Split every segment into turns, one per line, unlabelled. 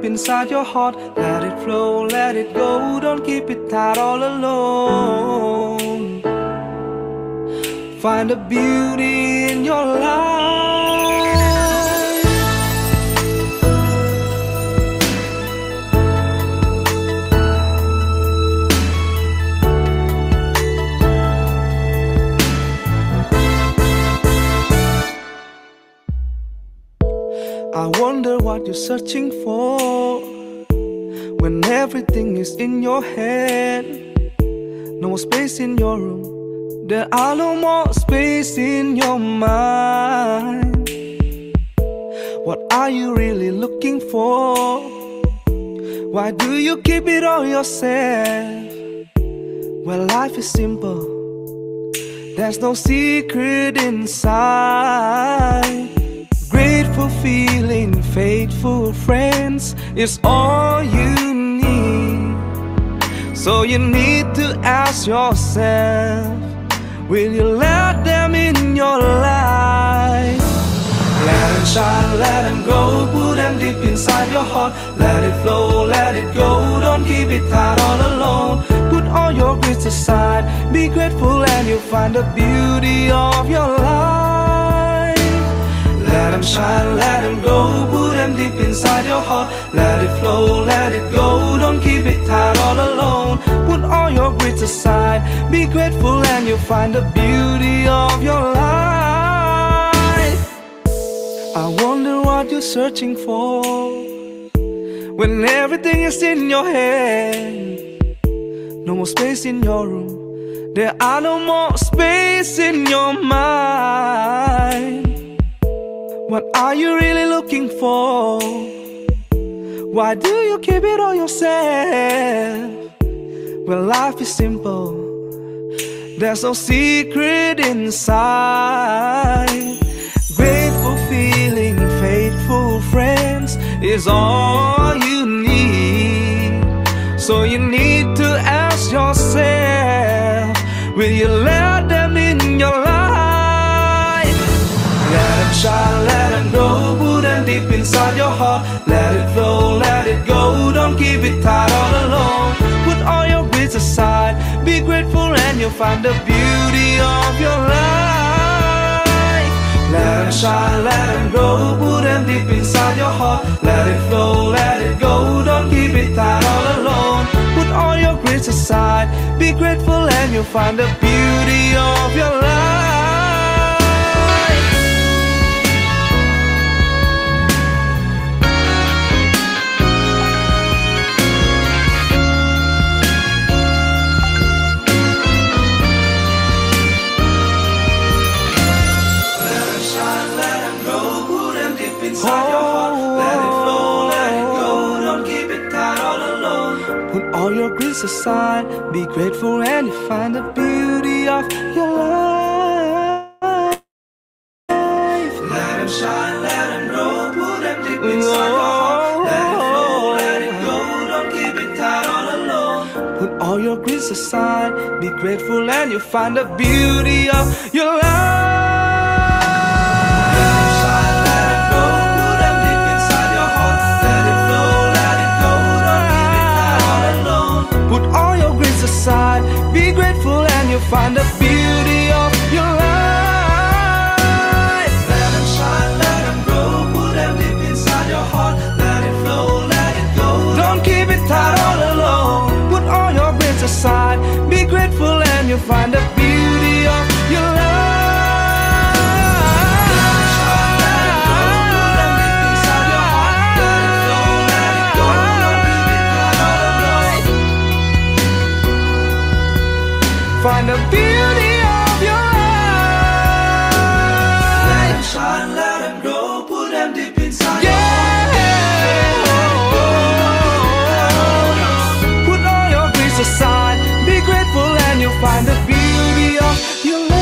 inside your heart. Let it flow, let it go, don't keep it tight all alone. Find the beauty in your life. I wonder what you're searching for when everything is in your head. No more space in your room, there are no more space in your mind. What are you really looking for? Why do you keep it all yourself? Well, life is simple, there's no secret inside. Grateful feeling, faithful friends is all you need. So you need to ask yourself, will you let them in your life? Let them shine, let them go, put them deep inside your heart. Let it flow, let it go, don't keep it tight all alone. Put all your griefs aside, be grateful and you'll find the beauty of your life. Let them shine, let them go, put them deep inside your heart. Let it flow, let it go, don't keep it tight all alone. Put all your griefs aside, be grateful and you'll find the beauty of your life. I wonder what you're searching for when everything is in your head. No more space in your room, there are no more space in your mind. What are you really looking for? Why do you keep it all yourself? Well, life is simple, there's no secret inside. Grateful feeling, faithful friends is all you need. So you need to ask yourself, will you let them in your life? Let them shine, let them go, put them deep inside your heart. Let it flow, let it go, don't keep it tight all alone. Put all your griefs aside, be grateful and you'll find the beauty of your life. Let them shine, let them go, put them deep inside your heart. Let it flow, let it go, don't keep it tight all alone. Put all your griefs aside, be grateful and you'll find the beauty of your life. All your griefs aside, be grateful and you find the beauty of your life. Let them shine, let them grow, put them deep inside your heart. Let it flow, let it go, don't keep it tight all alone. Put all your griefs aside, be grateful and you find the beauty of your life. Put all your griefs aside, be grateful and you'll find the beauty of your life. Let them shine, let them grow, put them deep inside your heart. Let it flow, let it go, don't keep it tight all alone. Put all your griefs aside, be grateful and you'll find the beauty of your life. Find the beauty of your life. Let them shine, let them grow, put them deep inside your heart. Put all your griefs aside, be grateful and you'll find the beauty of your life.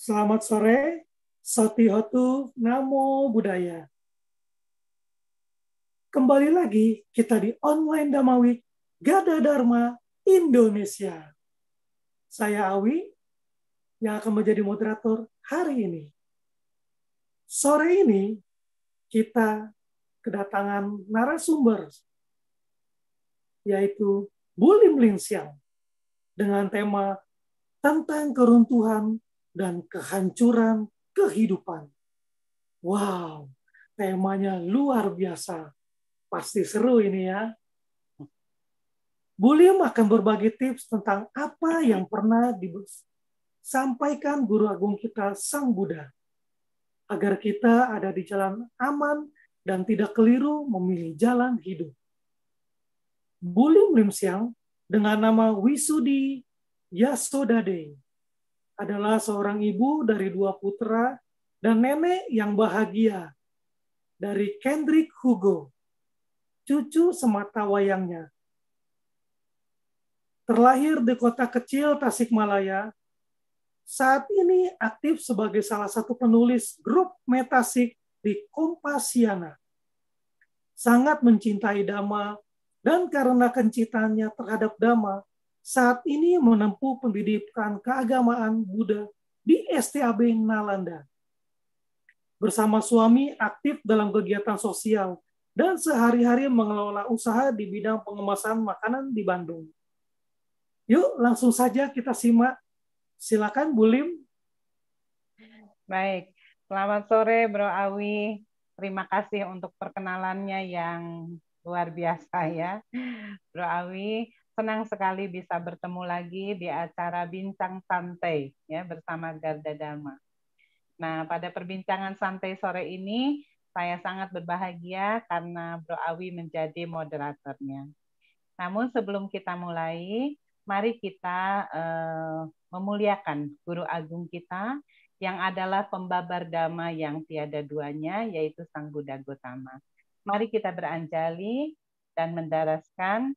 Selamat sore, Sotihotu Namo Buddhaya. Kembali lagi kita di Online Dhamma Week Gada Dharma Indonesia. Saya Awi yang akan menjadi moderator hari ini. Sore ini kita kedatangan narasumber yaitu Bu Lim Lin Siang dengan tema tentang keruntuhan dan kehancuran kehidupan. Wow, temanya luar biasa. Pasti seru ini ya. Bu Lim akan berbagi tips tentang apa yang pernah disampaikan Guru Agung kita Sang Buddha. Agar kita ada di jalan aman dan tidak keliru memilih jalan hidup. Bu Lim Lim Siang dengan nama Wisudi Yasodade adalah seorang ibu dari 2 putra dan nenek yang bahagia dari Kendrick Hugo, cucu semata wayangnya. Terlahir di kota kecil Tasikmalaya, saat ini aktif sebagai salah satu penulis grup Metasik di Kompasiana. Sangat mencintai Dhamma dan karena kecintaannya terhadap Dhamma, saat ini menempuh pendidikan keagamaan Buddha di STAB Nalanda. Bersama suami aktif dalam kegiatan sosial dan sehari-hari mengelola usaha di bidang pengemasan makanan di Bandung. Yuk langsung saja kita simak. Silakan Bu Lim.
Baik, selamat sore Bro Awi. Terima kasih untuk perkenalannya yang luar biasa ya. Bro Awi, senang sekali bisa bertemu lagi di acara Bincang Santai ya bersama Garda Dharma. Nah, pada perbincangan santai sore ini saya sangat berbahagia karena Bro Awi menjadi moderatornya. Namun sebelum kita mulai, mari kita memuliakan Guru Agung kita yang adalah pembabar dhamma yang tiada duanya, yaitu Sang Buddha Gotama. Mari kita beranjali dan mendaraskan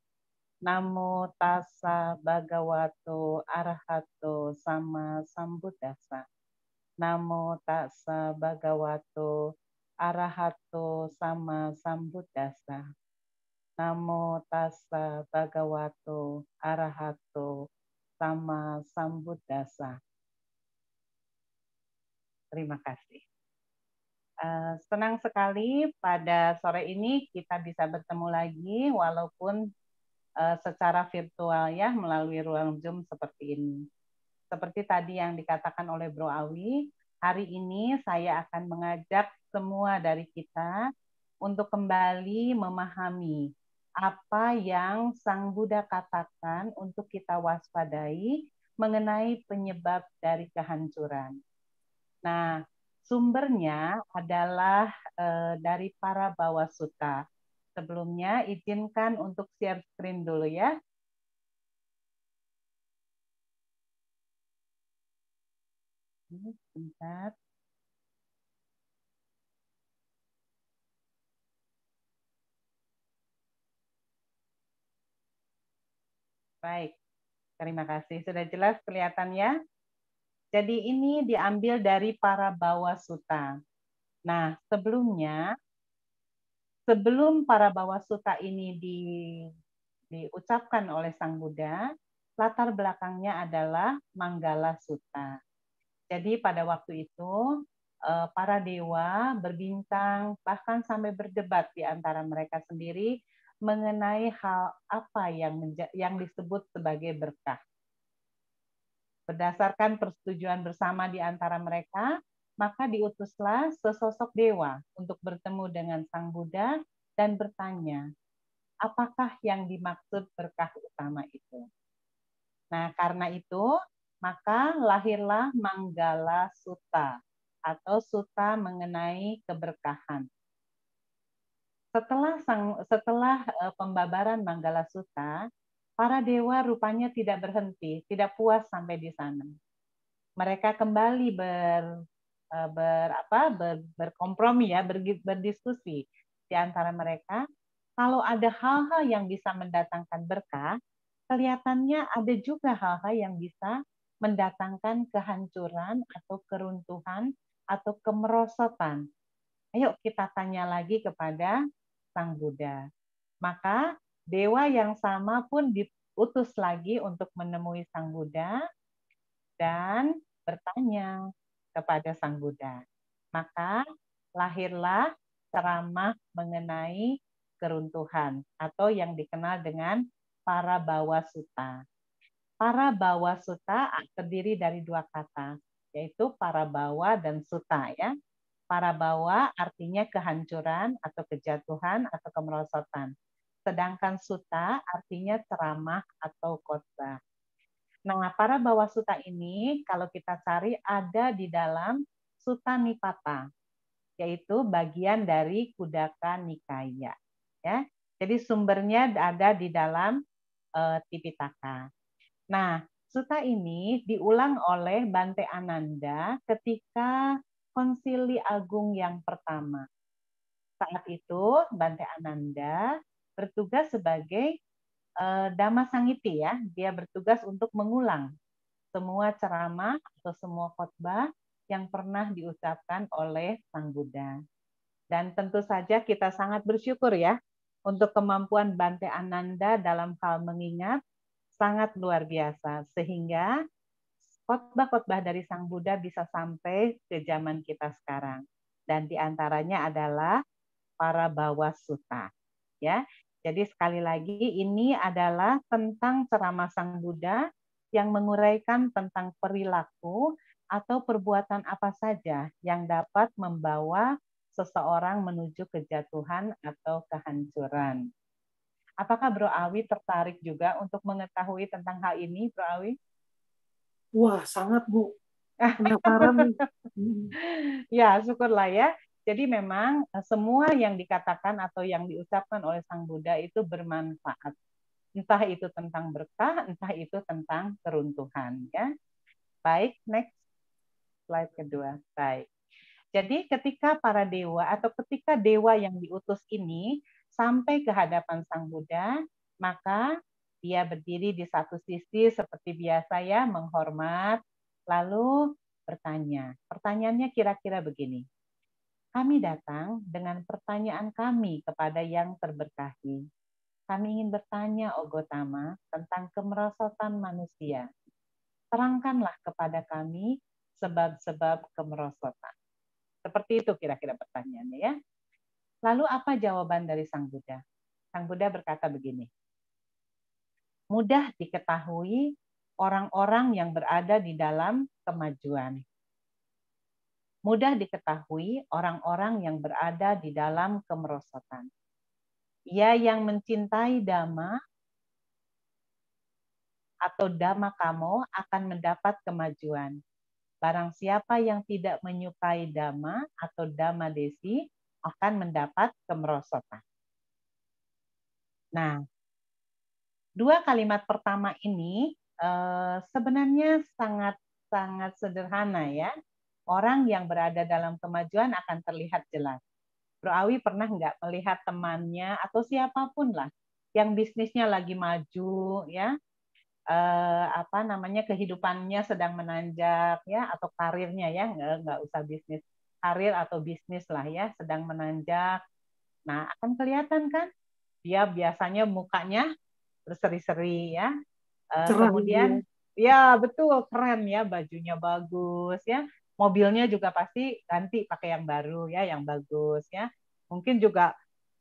Namo tassa bhagavato arahato sama sambuddhassa. Namo tassa bhagavato arahato sama sambuddhassa. Namo tassa bhagavato arahato sama sambuddhassa. Terima kasih. Senang sekali pada sore ini kita bisa bertemu lagi walaupun secara virtual ya melalui ruang Zoom seperti ini. Seperti tadi yang dikatakan oleh Bro Awi, hari ini saya akan mengajak semua dari kita untuk kembali memahami apa yang Sang Buddha katakan untuk kita waspadai mengenai penyebab dari kehancuran. Nah, sumbernya adalah dari para Bawa Sutta. Sebelumnya, izinkan untuk share screen dulu ya. Sebentar. Baik, terima kasih. Sudah jelas kelihatannya? Jadi ini diambil dari para Bawa Sutta. Nah, sebelum para Bawa Sutta ini diucapkan oleh Sang Buddha, latar belakangnya adalah Manggala Sutta. Jadi pada waktu itu, para dewa berbincang, bahkan sampai berdebat di antara mereka sendiri mengenai hal apa yang disebut sebagai berkah. Berdasarkan persetujuan bersama di antara mereka, maka diutuslah sesosok dewa untuk bertemu dengan Sang Buddha dan bertanya, apakah yang dimaksud berkah utama itu? Nah, karena itu, maka lahirlah Manggala Sutta atau sutta mengenai keberkahan. Setelah pembabaran Manggala Sutta, para dewa rupanya tidak berhenti, tidak puas sampai di sana. Mereka kembali berkompromi ya, berdiskusi di antara mereka. Kalau ada hal-hal yang bisa mendatangkan berkah, kelihatannya ada juga hal-hal yang bisa mendatangkan kehancuran atau keruntuhan atau kemerosotan. Ayo kita tanya lagi kepada Sang Buddha. Maka dewa yang sama pun diutus lagi untuk menemui Sang Buddha dan bertanya kepada Sang Buddha. Maka lahirlah ceramah mengenai keruntuhan atau yang dikenal dengan Parabawa Sutta. Parabawa Sutta terdiri dari dua kata, yaitu Parabawa dan Sutta ya. Parabawa artinya kehancuran atau kejatuhan atau kemerosotan. Sedangkan Sutta artinya ceramah atau khotbah. Nah, Parabawa Sutta ini kalau kita cari ada di dalam Sutta Nipata, yaitu bagian dari Khuddaka Nikaya. Ya. Jadi sumbernya ada di dalam Tipitaka. Nah, sutta ini diulang oleh Bante Ananda ketika Konsili Agung yang pertama. Saat itu Bante Ananda bertugas sebagai Dhamma Sangiti ya. Dia bertugas untuk mengulang semua ceramah atau semua khotbah yang pernah diucapkan oleh Sang Buddha. Dan tentu saja kita sangat bersyukur ya untuk kemampuan Bante Ananda dalam hal mengingat sangat luar biasa, sehingga khotbah-khotbah dari Sang Buddha bisa sampai ke zaman kita sekarang. Dan diantaranya adalah Parabawa Sutta. Ya, jadi sekali lagi ini adalah tentang ceramah Sang Buddha yang menguraikan tentang perilaku atau perbuatan apa saja yang dapat membawa seseorang menuju kejatuhan atau kehancuran. Apakah Bro Awi tertarik juga untuk mengetahui tentang hal ini, Bro Awi?
Wah, sangat Bu. Penasaran nih.
Ya, syukurlah ya. Jadi memang semua yang dikatakan atau yang diucapkan oleh Sang Buddha itu bermanfaat. Entah itu tentang berkah, entah itu tentang keruntuhan. Ya. Baik, next slide kedua. Baik. Jadi ketika para dewa atau ketika dewa yang diutus ini sampai ke hadapan Sang Buddha, maka dia berdiri di satu sisi seperti biasa ya, menghormat, lalu bertanya. Pertanyaannya kira-kira begini. Kami datang dengan pertanyaan kami kepada yang terberkahi. Kami ingin bertanya, O Gotama, tentang kemerosotan manusia. Terangkanlah kepada kami sebab-sebab kemerosotan. Seperti itu kira-kira pertanyaannya ya. Lalu apa jawaban dari Sang Buddha? Sang Buddha berkata begini, mudah diketahui orang-orang yang berada di dalam kemajuan. Mudah diketahui orang-orang yang berada di dalam kemerosotan. Ia yang mencintai Dhamma atau Dhamma Kamo akan mendapat kemajuan. Barang siapa yang tidak menyukai Dhamma atau Dhamma Desi akan mendapat kemerosotan. Nah, dua kalimat pertama ini sebenarnya sangat sederhana ya. Orang yang berada dalam kemajuan akan terlihat jelas. Bro Awi pernah nggak melihat temannya atau siapapun lah yang bisnisnya lagi maju ya, kehidupannya sedang menanjak ya, atau karirnya ya, nggak usah bisnis, karir atau bisnis lah ya sedang menanjak. Nah akan kelihatan kan dia biasanya mukanya berseri-seri ya, kemudian ya betul keren ya, bajunya bagus ya, mobilnya juga pasti ganti pakai yang baru ya, yang bagus ya, mungkin juga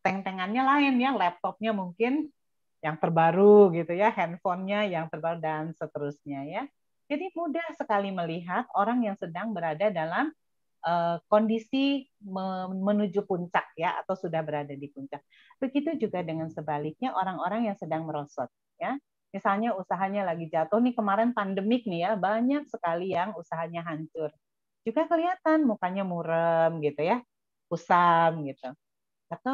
teng-tengannya lain ya, laptopnya mungkin yang terbaru gitu ya, handphonenya yang terbaru dan seterusnya ya. Jadi mudah sekali melihat orang yang sedang berada dalam kondisi menuju puncak ya, atau sudah berada di puncak. Begitu juga dengan sebaliknya orang-orang yang sedang merosot ya. Misalnya usahanya lagi jatuh nih, kemarin pandemik nih ya, banyak sekali yang usahanya hancur. Juga kelihatan mukanya murem gitu ya, kusam gitu. Atau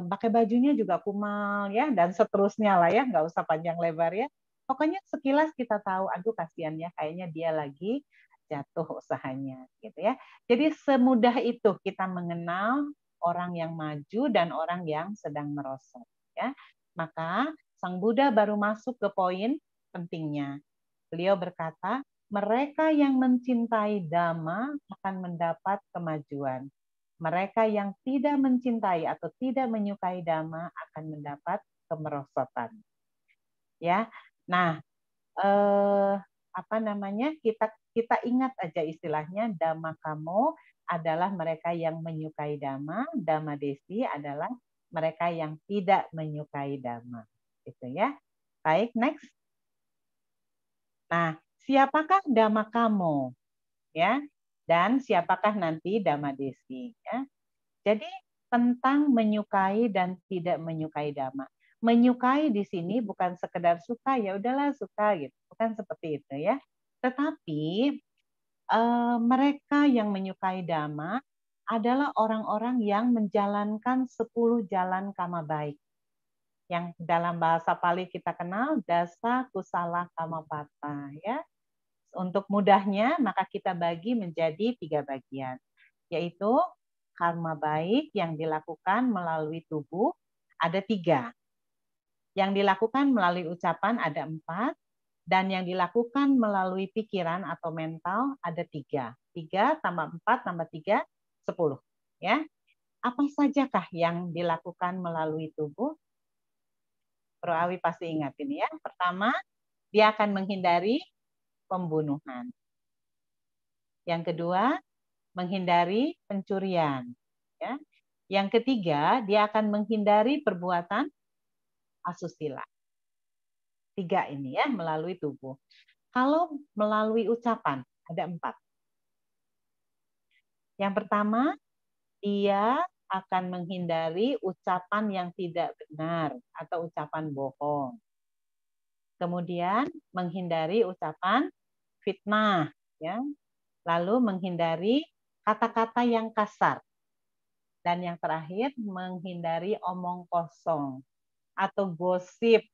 pakai bajunya juga kumal ya, dan seterusnya lah ya, nggak usah panjang lebar ya. Pokoknya sekilas kita tahu, aduh kasihan ya, kayaknya dia lagi jatuh usahanya gitu ya. Jadi semudah itu kita mengenal orang yang maju dan orang yang sedang merosot ya. Maka Sang Buddha baru masuk ke poin pentingnya. Beliau berkata, mereka yang mencintai Dhamma akan mendapat kemajuan. Mereka yang tidak mencintai atau tidak menyukai Dhamma akan mendapat kemerosotan. Ya, nah, kita ingat aja istilahnya Dhamma Kamo adalah mereka yang menyukai Dhamma, Dhamma Desi adalah mereka yang tidak menyukai Dhamma. Gitu ya. Baik, next. Nah, siapakah Dhamma Kamo? Ya, dan siapakah nanti Dhamma Desi? Ya. Jadi tentang menyukai dan tidak menyukai Dhamma. Menyukai di sini bukan sekedar suka, ya udahlah suka gitu, bukan seperti itu ya. Tetapi mereka yang menyukai Dhamma adalah orang-orang yang menjalankan 10 jalan kama baik. Yang dalam bahasa Pali kita kenal dasa kusala kamapata ya. Untuk mudahnya maka kita bagi menjadi 3 bagian, yaitu karma baik yang dilakukan melalui tubuh ada 3. Yang dilakukan melalui ucapan ada 4. Dan yang dilakukan melalui pikiran atau mental ada 3. 3 tambah 4 tambah 3, 10. Ya. Apa sajakah yang dilakukan melalui tubuh? Bro Awi pasti ingat ini ya. Pertama, dia akan menghindari pembunuhan. Yang kedua, menghindari pencurian. Ya. Yang ketiga, dia akan menghindari perbuatan asusila. 3 ini ya, melalui tubuh. Kalau melalui ucapan, ada 4. Yang pertama, dia akan menghindari ucapan yang tidak benar atau ucapan bohong. Kemudian, menghindari ucapan fitnah. Ya. Lalu menghindari kata-kata yang kasar. Dan yang terakhir, menghindari omong kosong atau gosip,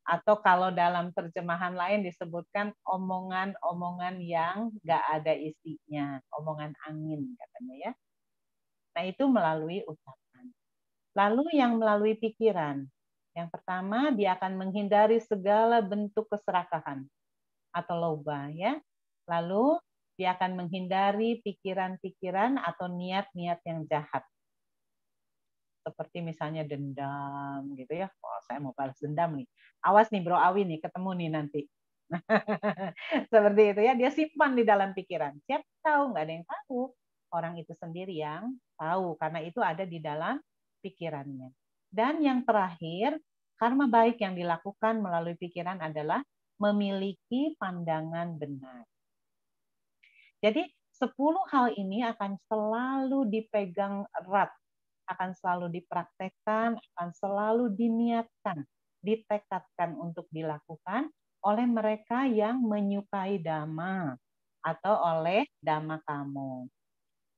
atau kalau dalam terjemahan lain disebutkan omongan-omongan yang nggak ada isinya, omongan angin katanya ya. Nah itu melalui ucapan. Lalu yang melalui pikiran. Yang pertama, dia akan menghindari segala bentuk keserakahan atau loba ya. Lalu dia akan menghindari pikiran-pikiran atau niat-niat yang jahat. Seperti misalnya dendam gitu ya. Oh, saya mau balas dendam nih. Awas nih Bro Awi nih, ketemu nih nanti. Seperti itu ya, dia simpan di dalam pikiran. Siapa tahu, nggak ada yang tahu. Orang itu sendiri yang tahu, karena itu ada di dalam pikirannya. Dan yang terakhir, karma baik yang dilakukan melalui pikiran adalah memiliki pandangan benar. Jadi 10 hal ini akan selalu dipegang erat, akan selalu dipraktekkan, akan selalu diniatkan, ditekadkan untuk dilakukan oleh mereka yang menyukai Dhamma atau oleh Dhamma Kamo.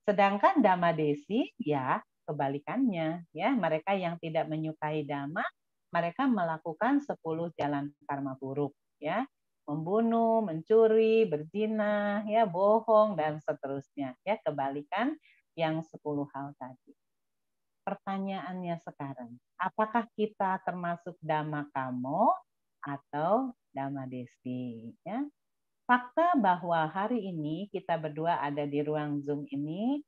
Sedangkan Dhamma Desi ya kebalikannya ya, mereka yang tidak menyukai Dhamma, mereka melakukan 10 jalan karma buruk ya. Membunuh, mencuri, berzina, ya bohong dan seterusnya ya, kebalikan yang 10 hal tadi. Pertanyaannya sekarang, apakah kita termasuk Dhamma Kamo atau Dhamma Desi? Ya. Fakta bahwa hari ini kita berdua ada di ruang Zoom ini,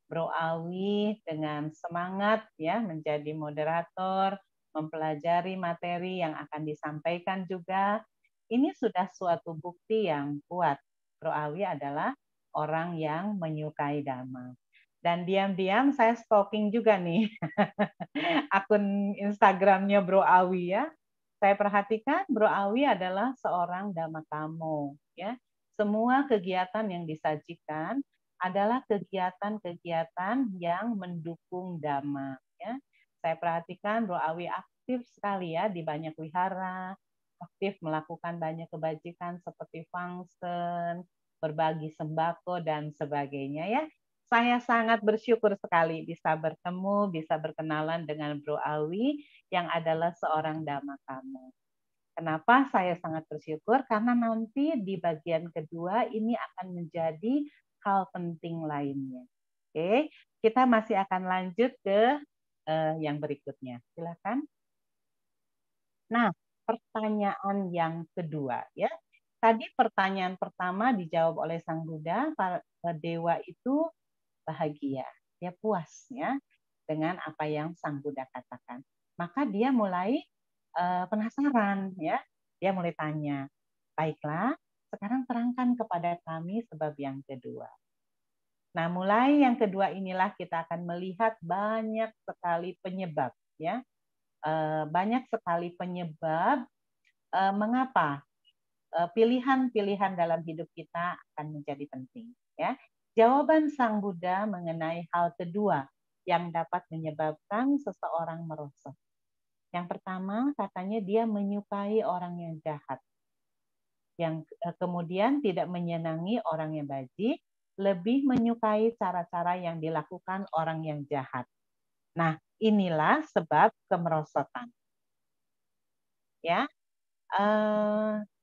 Bro Awi dengan semangat ya menjadi moderator, mempelajari materi yang akan disampaikan juga. Ini sudah suatu bukti yang kuat. Bro Awi adalah orang yang menyukai Dhamma. Dan diam-diam saya stalking juga nih akun Instagramnya Bro Awi ya. Saya perhatikan Bro Awi adalah seorang Dhamma Kamo ya. Semua kegiatan yang disajikan adalah kegiatan-kegiatan yang mendukung Dhamma ya. Saya perhatikan Bro Awi aktif sekali ya di banyak wihara, aktif melakukan banyak kebajikan seperti fangsen, berbagi sembako dan sebagainya ya. Saya sangat bersyukur sekali bisa bertemu, bisa berkenalan dengan Bro Awi yang adalah seorang Dhamma Kamo. Kenapa saya sangat bersyukur? Karena nanti di bagian kedua ini akan menjadi hal penting lainnya. Oke, kita masih akan lanjut ke yang berikutnya. Silakan. Nah, pertanyaan yang kedua ya. Tadi pertanyaan pertama dijawab oleh Sang Buddha, para dewa itu bahagia, dia puas ya dengan apa yang Sang Buddha katakan. Maka dia mulai penasaran ya, dia mulai tanya, baiklah, sekarang terangkan kepada kami sebab yang kedua. Nah, mulai yang kedua inilah kita akan melihat banyak sekali penyebab ya, banyak sekali penyebab mengapa pilihan-pilihan dalam hidup kita akan menjadi penting. Ya, jawaban Sang Buddha mengenai hal kedua yang dapat menyebabkan seseorang merosot. Yang pertama, katanya dia menyukai orang yang jahat. Yang kemudian tidak menyenangi orang yang baik, lebih menyukai cara-cara yang dilakukan orang yang jahat. Nah, inilah sebab kemerosotan. Ya,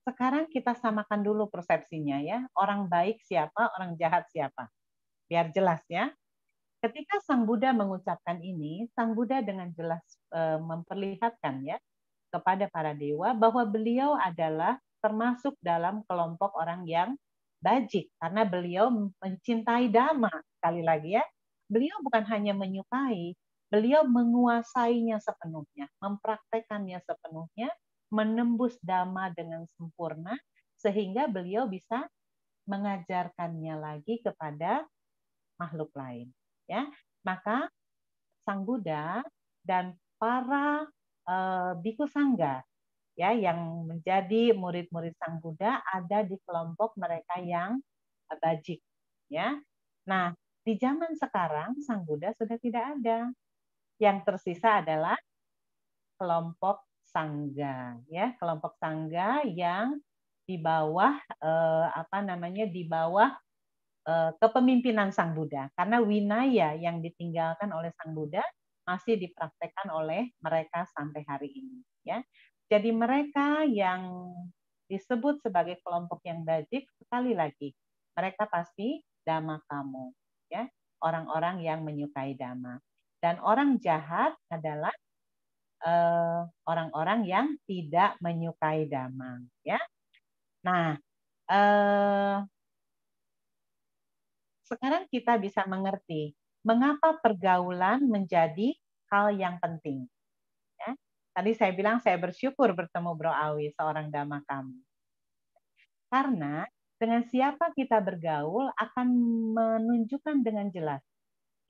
sekarang kita samakan dulu persepsinya ya. Orang baik siapa, orang jahat siapa. Biar jelas ya. Ketika Sang Buddha mengucapkan ini, Sang Buddha dengan jelas memperlihatkan ya kepada para dewa bahwa beliau adalah termasuk dalam kelompok orang yang bajik karena beliau mencintai Dhamma. Sekali lagi ya, beliau bukan hanya menyukai, beliau menguasainya sepenuhnya, mempraktekannya sepenuhnya, menembus Dhamma dengan sempurna sehingga beliau bisa mengajarkannya lagi kepada makhluk lain. Ya, maka Sang Buddha dan para biku sangga ya yang menjadi murid-murid Sang Buddha ada di kelompok mereka yang bajik ya. Nah, di zaman sekarang Sang Buddha sudah tidak ada. Yang tersisa adalah kelompok sangga ya, kelompok sangga yang di bawah di bawah kepemimpinan Sang Buddha. Karena winaya yang ditinggalkan oleh Sang Buddha masih dipraktekkan oleh mereka sampai hari ini. Ya, jadi mereka yang disebut sebagai kelompok yang bajik, sekali lagi, mereka pasti Dhamma kamu, ya, orang-orang yang menyukai Dhamma. Dan orang jahat adalah orang-orang yang tidak menyukai Dhamma. Ya, nah. Sekarang kita bisa mengerti mengapa pergaulan menjadi hal yang penting. Ya. Tadi saya bilang saya bersyukur bertemu Bro Awi, seorang Dhamma kamu. Karena dengan siapa kita bergaul akan menunjukkan dengan jelas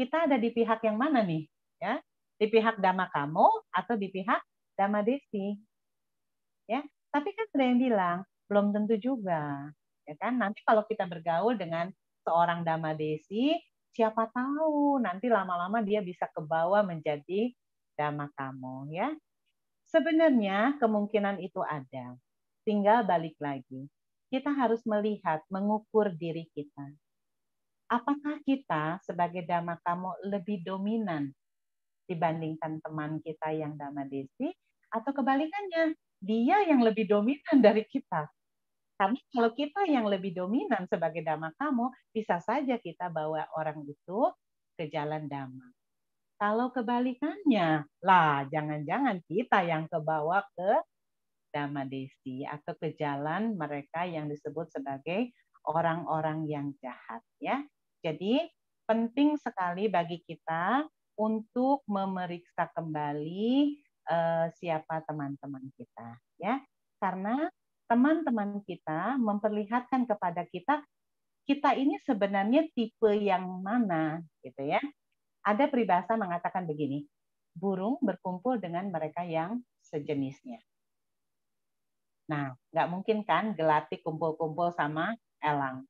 kita ada di pihak yang mana nih, ya? Di pihak Dhamma kamu atau di pihak Dhamma Desi. Ya, tapi kan ada yang bilang belum tentu juga, ya kan? Nanti kalau kita bergaul dengan seorang Dhamma Desi, siapa tahu nanti lama-lama dia bisa ke bawah menjadi Dhamma kamu, ya. Sebenarnya kemungkinan itu ada. Tinggal balik lagi. Kita harus melihat, mengukur diri kita. Apakah kita sebagai Dhamma kamu lebih dominan dibandingkan teman kita yang Dhamma Desi, atau kebalikannya, dia yang lebih dominan dari kita. Karena kalau kita yang lebih dominan sebagai Dhamma kamu, bisa saja kita bawa orang itu ke jalan Dhamma. Kalau kebalikannya, lah jangan-jangan kita yang kebawa ke Dhamma Desi atau ke jalan mereka yang disebut sebagai orang-orang yang jahat. Ya, jadi penting sekali bagi kita untuk memeriksa kembali siapa teman-teman kita. Ya, karena teman-teman kita memperlihatkan kepada kita ini sebenarnya tipe yang mana gitu ya. Ada peribahasa mengatakan begini, burung berkumpul dengan mereka yang sejenisnya. Nah, nggak mungkin kan gelatik kumpul-kumpul sama elang.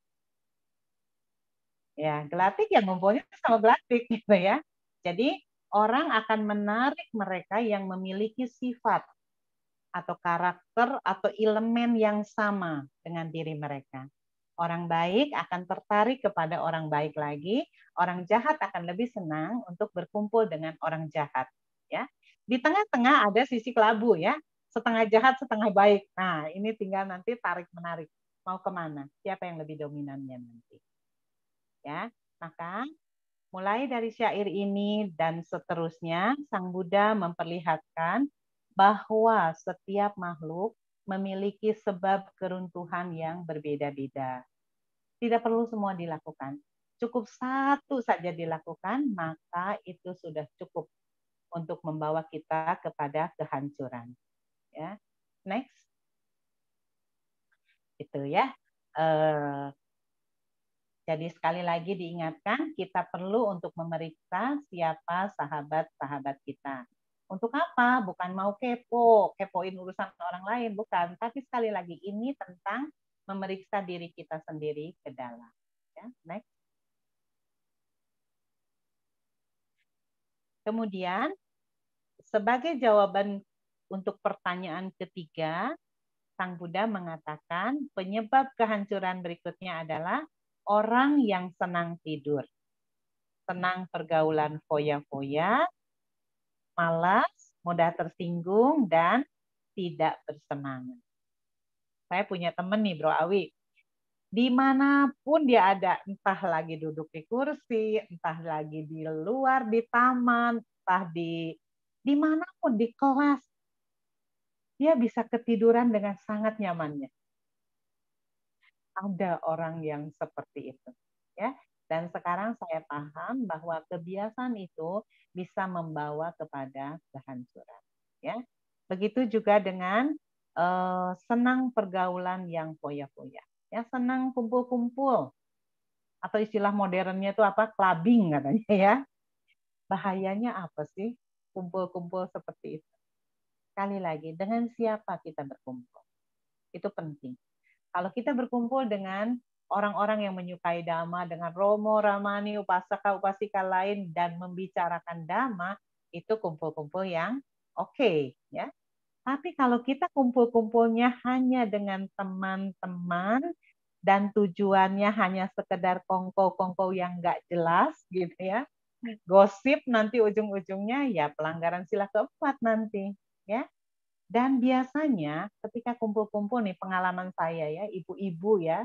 Ya, gelatik yang ngumpulnya sama gelatik gitu ya. Jadi orang akan menarik mereka yang memiliki sifat atau karakter atau elemen yang sama dengan diri mereka. Orang baik akan tertarik kepada orang baik lagi, orang jahat akan lebih senang untuk berkumpul dengan orang jahat. Ya, di tengah-tengah ada sisi kelabu ya, setengah jahat setengah baik. Nah, ini tinggal nanti tarik menarik mau kemana, siapa yang lebih dominannya nanti. Ya, maka mulai dari syair ini dan seterusnya, Sang Buddha memperlihatkan bahwa setiap makhluk memiliki sebab keruntuhan yang berbeda-beda. Tidak perlu semua dilakukan. Cukup satu saja dilakukan, maka itu sudah cukup untuk membawa kita kepada kehancuran. Ya, next. Itu ya. Jadi sekali lagi diingatkan, kita perlu untuk memeriksa siapa sahabat-sahabat kita. Untuk apa? Bukan mau kepoin urusan orang lain, bukan. Tapi sekali lagi ini tentang memeriksa diri kita sendiri ke dalam. Ya, next. Kemudian, sebagai jawaban untuk pertanyaan ketiga, Sang Buddha mengatakan penyebab kehancuran berikutnya adalah orang yang senang tidur, senang pergaulan foya-foya, malas, mudah tersinggung, dan tidak bersemangat. Saya punya teman nih, Bro Awi. Dimanapun dia ada, entah lagi duduk di kursi, entah lagi di luar, di taman, entah dimanapun, di kelas, dia bisa ketiduran dengan sangat nyamannya. Ada orang yang seperti itu, ya. Dan sekarang saya paham bahwa kebiasaan itu bisa membawa kepada kehancuran, ya. Begitu juga dengan senang pergaulan yang foya-foya, ya, senang kumpul-kumpul, atau istilah modernnya itu apa, clubbing katanya, ya. Bahayanya apa sih kumpul-kumpul seperti itu? Sekali lagi, dengan siapa kita berkumpul? Itu penting. Kalau kita berkumpul dengan orang-orang yang menyukai Dhamma, dengan Romo, Ramani, Upasaka, Upasika lain, dan membicarakan Dhamma, itu kumpul-kumpul yang oke, ya. Tapi kalau kita kumpul-kumpulnya hanya dengan teman-teman, dan tujuannya hanya sekedar kongko-kongko yang nggak jelas, gitu ya, gosip, nanti ujung-ujungnya ya pelanggaran sila keempat nanti, ya. Dan biasanya ketika kumpul-kumpul nih, pengalaman saya ya, ibu-ibu ya,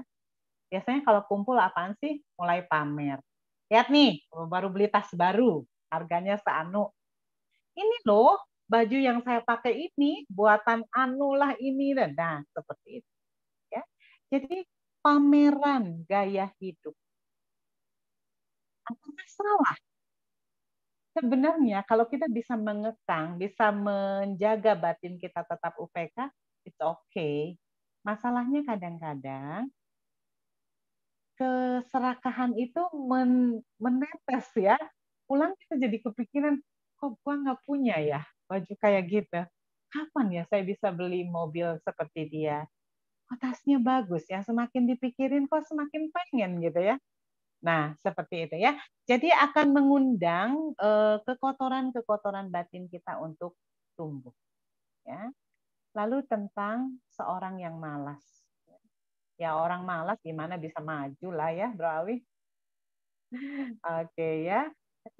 biasanya kalau kumpul apaan sih? Mulai pamer. Lihat nih, baru beli tas baru, harganya seanu. Ini loh, baju yang saya pakai ini, buatan anu lah ini. Nah, seperti itu. Ya. Jadi pameran gaya hidup. Apakah salah? Sebenarnya kalau kita bisa mengekang, bisa menjaga batin kita tetap UPK, it's okay. Masalahnya kadang-kadang keserakahan itu menetes ya. Pulang kita jadi kepikiran, kok gua nggak punya ya baju kayak gitu. Kapan ya saya bisa beli mobil seperti dia? Kok tasnya bagus ya, semakin dipikirin kok semakin pengen gitu ya. Nah, seperti itu ya. Jadi akan mengundang kekotoran-kekotoran batin kita untuk tumbuh. Ya. Lalu tentang seorang yang malas. Ya, orang malas gimana bisa maju lah ya, Bro Awi. Oke ya.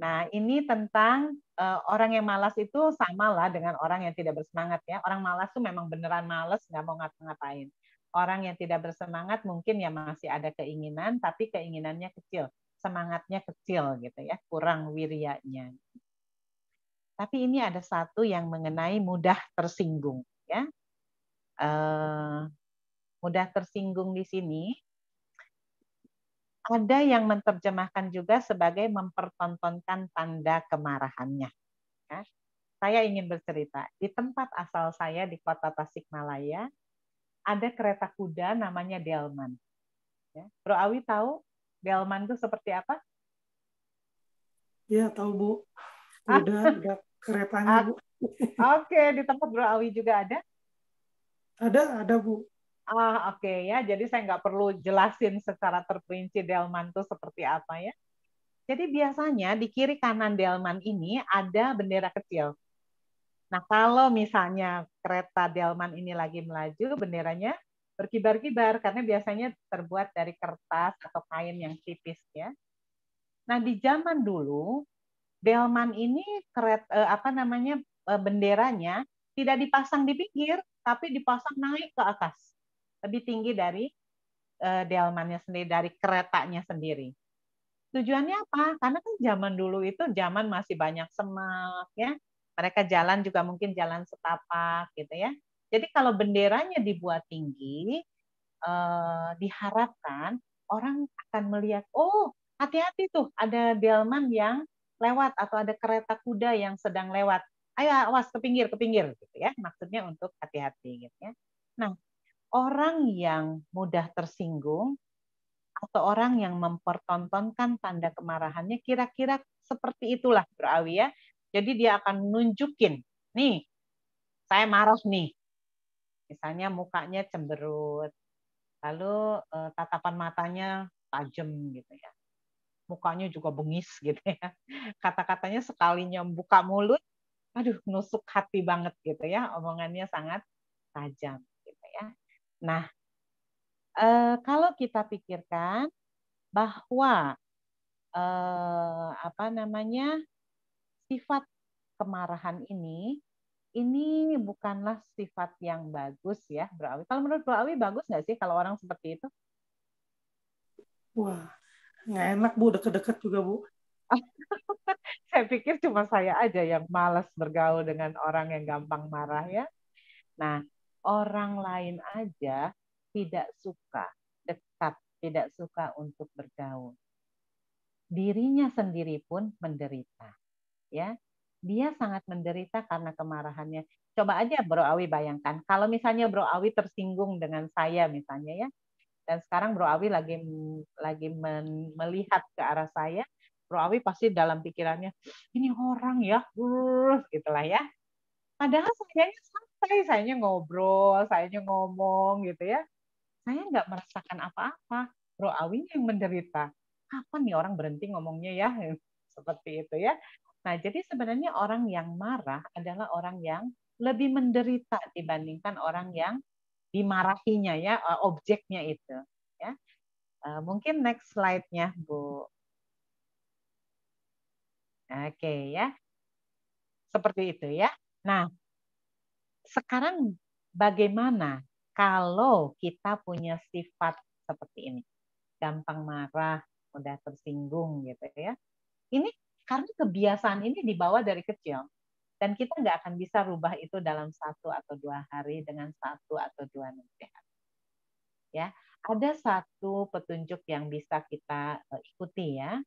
Nah, ini tentang orang yang malas itu sama lah dengan orang yang tidak bersemangat ya. Orang malas tuh memang beneran malas, nggak mau ngapa-ngapain. Orang yang tidak bersemangat mungkin ya masih ada keinginan, tapi keinginannya kecil, semangatnya kecil gitu ya, kurang wiryanya. Tapi ini ada satu yang mengenai mudah tersinggung ya. Mudah tersinggung di sini ada yang menerjemahkan juga sebagai mempertontonkan tanda kemarahannya. Ya. Saya ingin bercerita, di tempat asal saya di kota Tasikmalaya, ada kereta kuda namanya Delman. Ya. Bro Awi tahu Delman itu seperti apa?
Ya, tahu Bu. Kuda, ada keretanya Bu.
Oke, di tempat Bro Awi juga ada?
Ada Bu.
Oke ya. Jadi saya nggak perlu jelasin secara terperinci Delman itu seperti apa ya. Jadi biasanya di kiri kanan Delman ini ada bendera kecil. Nah, kalau misalnya kereta Delman ini lagi melaju, benderanya berkibar-kibar karena biasanya terbuat dari kertas atau kain yang tipis ya. Nah, di zaman dulu Delman ini benderanya tidak dipasang di pinggir, tapi dipasang naik ke atas. Lebih tinggi dari Delmannya sendiri, dari keretanya sendiri. Tujuannya apa? Karena kan zaman dulu itu zaman masih banyak semak ya. Mereka jalan juga mungkin jalan setapak gitu ya. Jadi kalau benderanya dibuat tinggi, diharapkan orang akan melihat, oh hati-hati tuh ada delman yang lewat atau ada kereta kuda yang sedang lewat. Ayo awas ke pinggir gitu ya. Maksudnya untuk hati-hati gitu ya. Nah, orang yang mudah tersinggung atau orang yang mempertontonkan tanda kemarahannya kira-kira seperti itulah Bro Awi ya. Jadi dia akan nunjukin, nih saya marah nih. Misalnya mukanya cemberut, lalu tatapan matanya tajam gitu ya. Mukanya juga bengis gitu ya. Kata-katanya sekalinya buka mulut, aduh nusuk hati banget gitu ya. Omongannya sangat tajam gitu ya. Nah, kalau kita pikirkan bahwa apa namanya sifat kemarahan ini bukanlah sifat yang bagus ya, Bro Awi. Kalau menurut Bro Awi bagus nggak sih kalau orang seperti itu?
Wah, nggak enak Bu, deket-deket juga Bu.
Saya pikir cuma saya aja yang malas bergaul dengan orang yang gampang marah ya. Nah, orang lain aja tidak suka dekat, tidak suka untuk bergaul. Dirinya sendiri pun menderita. Ya, dia sangat menderita karena kemarahannya. Coba aja Bro Awi bayangkan, kalau misalnya Bro Awi tersinggung dengan saya misalnya ya, dan sekarang Bro Awi lagi melihat ke arah saya, Bro Awi pasti dalam pikirannya, ini orang ya, gitulah ya. Padahal sayanya santai, sayanya ngobrol, sayanya ngomong gitu ya. Saya nggak merasakan apa-apa. Bro Awi yang menderita. Kapan nih orang berhenti ngomongnya ya? Seperti itu ya. Nah, jadi sebenarnya orang yang marah adalah orang yang lebih menderita dibandingkan orang yang dimarahinya ya, objeknya itu. Ya. Mungkin next slide-nya, Bu. Oke ya. Seperti itu ya. Nah, sekarang bagaimana kalau kita punya sifat seperti ini? Gampang marah, mudah tersinggung gitu ya. Ini karena kebiasaan ini dibawa dari kecil. Dan kita nggak akan bisa rubah itu dalam 1 atau 2 hari dengan 1 atau 2 nasihat. Ya, ada satu petunjuk yang bisa kita ikuti ya.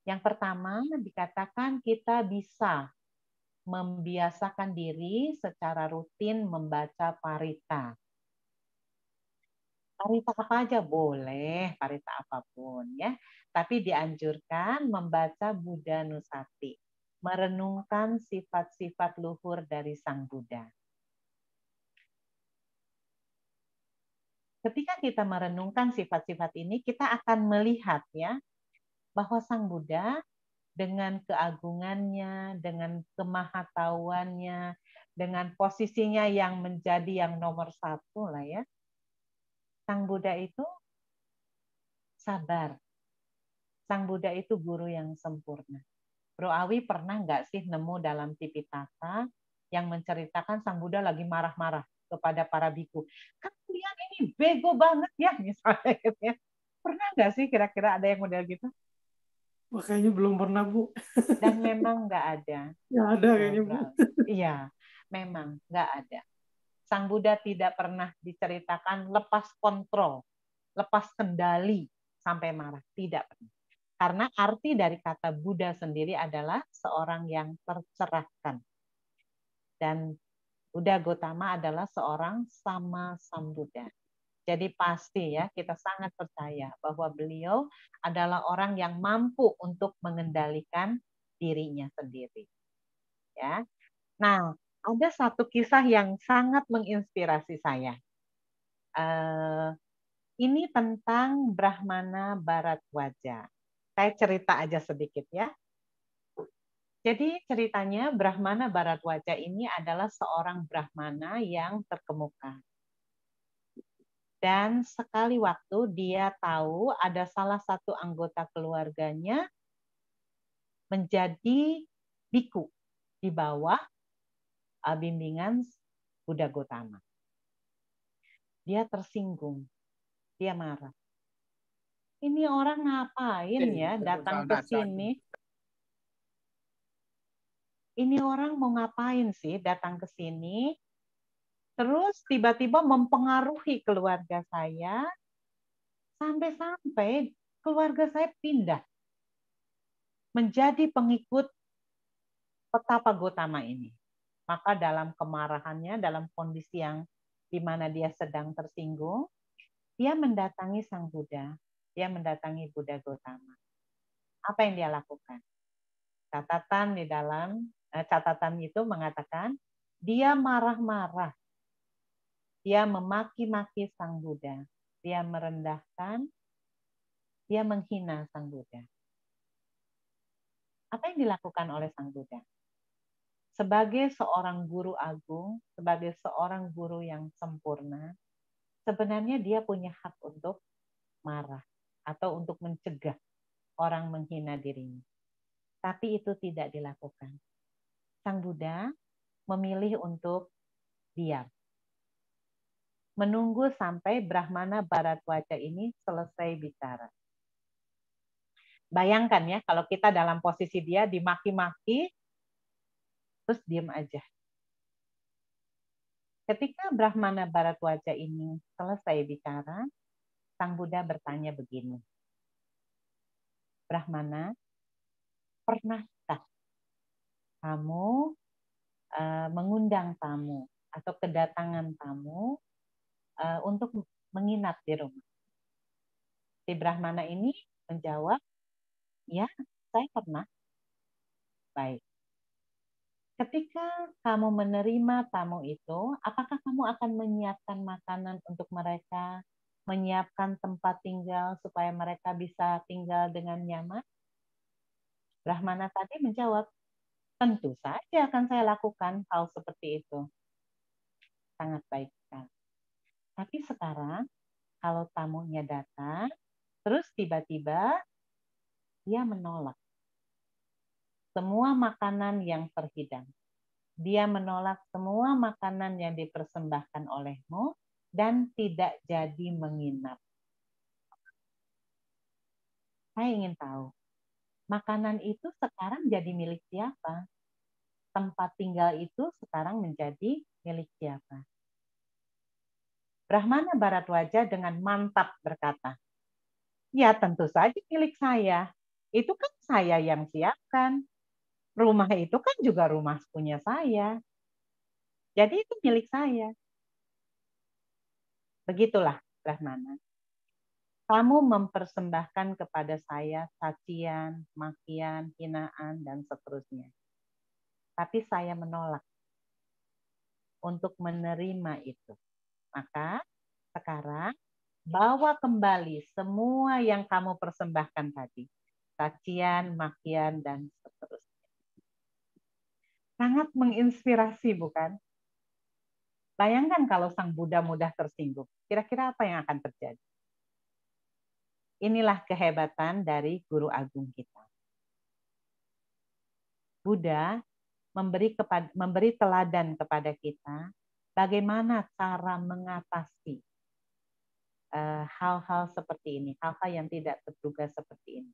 Yang pertama dikatakan kita bisa membiasakan diri secara rutin membaca parita. Parita apa aja boleh, parita apapun ya. Tapi dianjurkan membaca Buddha Nusati, merenungkan sifat-sifat luhur dari Sang Buddha. Ketika kita merenungkan sifat-sifat ini, kita akan melihat ya bahwa Sang Buddha dengan keagungannya, dengan kemahatauannya, dengan posisinya yang menjadi yang nomor 1 lah ya. Sang Buddha itu sabar. Sang Buddha itu guru yang sempurna. Bro Awi pernah nggak sih nemu dalam Tipitaka yang menceritakan Sang Buddha lagi marah-marah kepada para biku? Kalian ini bego banget ya, misalnya gitu ya. Pernah nggak sih kira-kira ada yang model gitu?
Wah, kayaknya belum pernah Bu.
Dan memang nggak ada.
Ya ada kayaknya Bu.
Iya, memang nggak ada. Sang Buddha tidak pernah diceritakan lepas kontrol, lepas kendali sampai marah. Tidak pernah. Karena arti dari kata Buddha sendiri adalah seorang yang tercerahkan. Dan Buddha Gautama adalah seorang sama Sambuddha. Jadi pasti ya kita sangat percaya bahwa beliau adalah orang yang mampu untuk mengendalikan dirinya sendiri. Ya. Nah, ada satu kisah yang sangat menginspirasi saya. Ini tentang Brahmana Bharadwaja. Saya cerita aja sedikit ya. Jadi ceritanya Brahmana Bharadwaja ini adalah seorang Brahmana yang terkemuka. Dan sekali waktu dia tahu ada salah satu anggota keluarganya menjadi biku di bawah bimbingan Buddha Gautama. Dia tersinggung, dia marah. Ini orang ngapain ya datang ke sini? Ini orang mau ngapain sih datang ke sini? terus tiba-tiba mempengaruhi keluarga saya, sampai-sampai keluarga saya pindah menjadi pengikut petapa Gotama ini. Maka dalam kemarahannya, dalam kondisi yang di mana dia sedang tersinggung, dia mendatangi Sang Buddha, dia mendatangi Buddha Gotama. Apa yang dia lakukan? Catatan itu mengatakan dia marah-marah, dia memaki-maki Sang Buddha, dia merendahkan, dia menghina Sang Buddha. Apa yang dilakukan oleh Sang Buddha? Sebagai seorang guru agung, sebagai seorang guru yang sempurna, sebenarnya dia punya hak untuk marah atau untuk mencegah orang menghina dirinya. Tapi itu tidak dilakukan. Sang Buddha memilih untuk diam. Menunggu sampai Brahmana Bharadwaja ini selesai bicara. Bayangkan ya, kalau kita dalam posisi dia dimaki-maki, terus diam aja. Ketika Brahmana Bharadwaja ini selesai bicara, Sang Buddha bertanya begini, Brahmana, pernahkah kamu mengundang tamu atau kedatangan tamu untuk menginap di rumah? Si Brahmana ini menjawab, ya, saya pernah. Baik. Ketika kamu menerima tamu itu, apakah kamu akan menyiapkan makanan untuk mereka, menyiapkan tempat tinggal supaya mereka bisa tinggal dengan nyaman? Brahmana tadi menjawab, tentu saja akan saya lakukan hal seperti itu. Sangat baik sekali. Tapi sekarang, kalau tamunya datang, terus tiba-tiba dia menolak semua makanan yang terhidang. Dia menolak semua makanan yang dipersembahkan olehmu dan tidak jadi menginap. Saya ingin tahu, makanan itu sekarang jadi milik siapa? Tempat tinggal itu sekarang menjadi milik siapa? Brahmana Bharadwaja dengan mantap berkata, ya tentu saja milik saya. Itu kan saya yang siapkan. Rumah itu kan juga rumah punya saya. Jadi itu milik saya. Begitulah Brahmana. Kamu mempersembahkan kepada saya cacian, makian, hinaan, dan seterusnya. Tapi saya menolak untuk menerima itu. Maka sekarang bawa kembali semua yang kamu persembahkan tadi. Cacian, makian, dan seterusnya. Sangat menginspirasi, bukan? Bayangkan kalau Sang Buddha mudah tersinggung. Kira-kira apa yang akan terjadi? Inilah kehebatan dari guru agung kita. Buddha memberi teladan kepada kita bagaimana cara mengatasi hal-hal seperti ini, hal-hal yang tidak terduga seperti ini.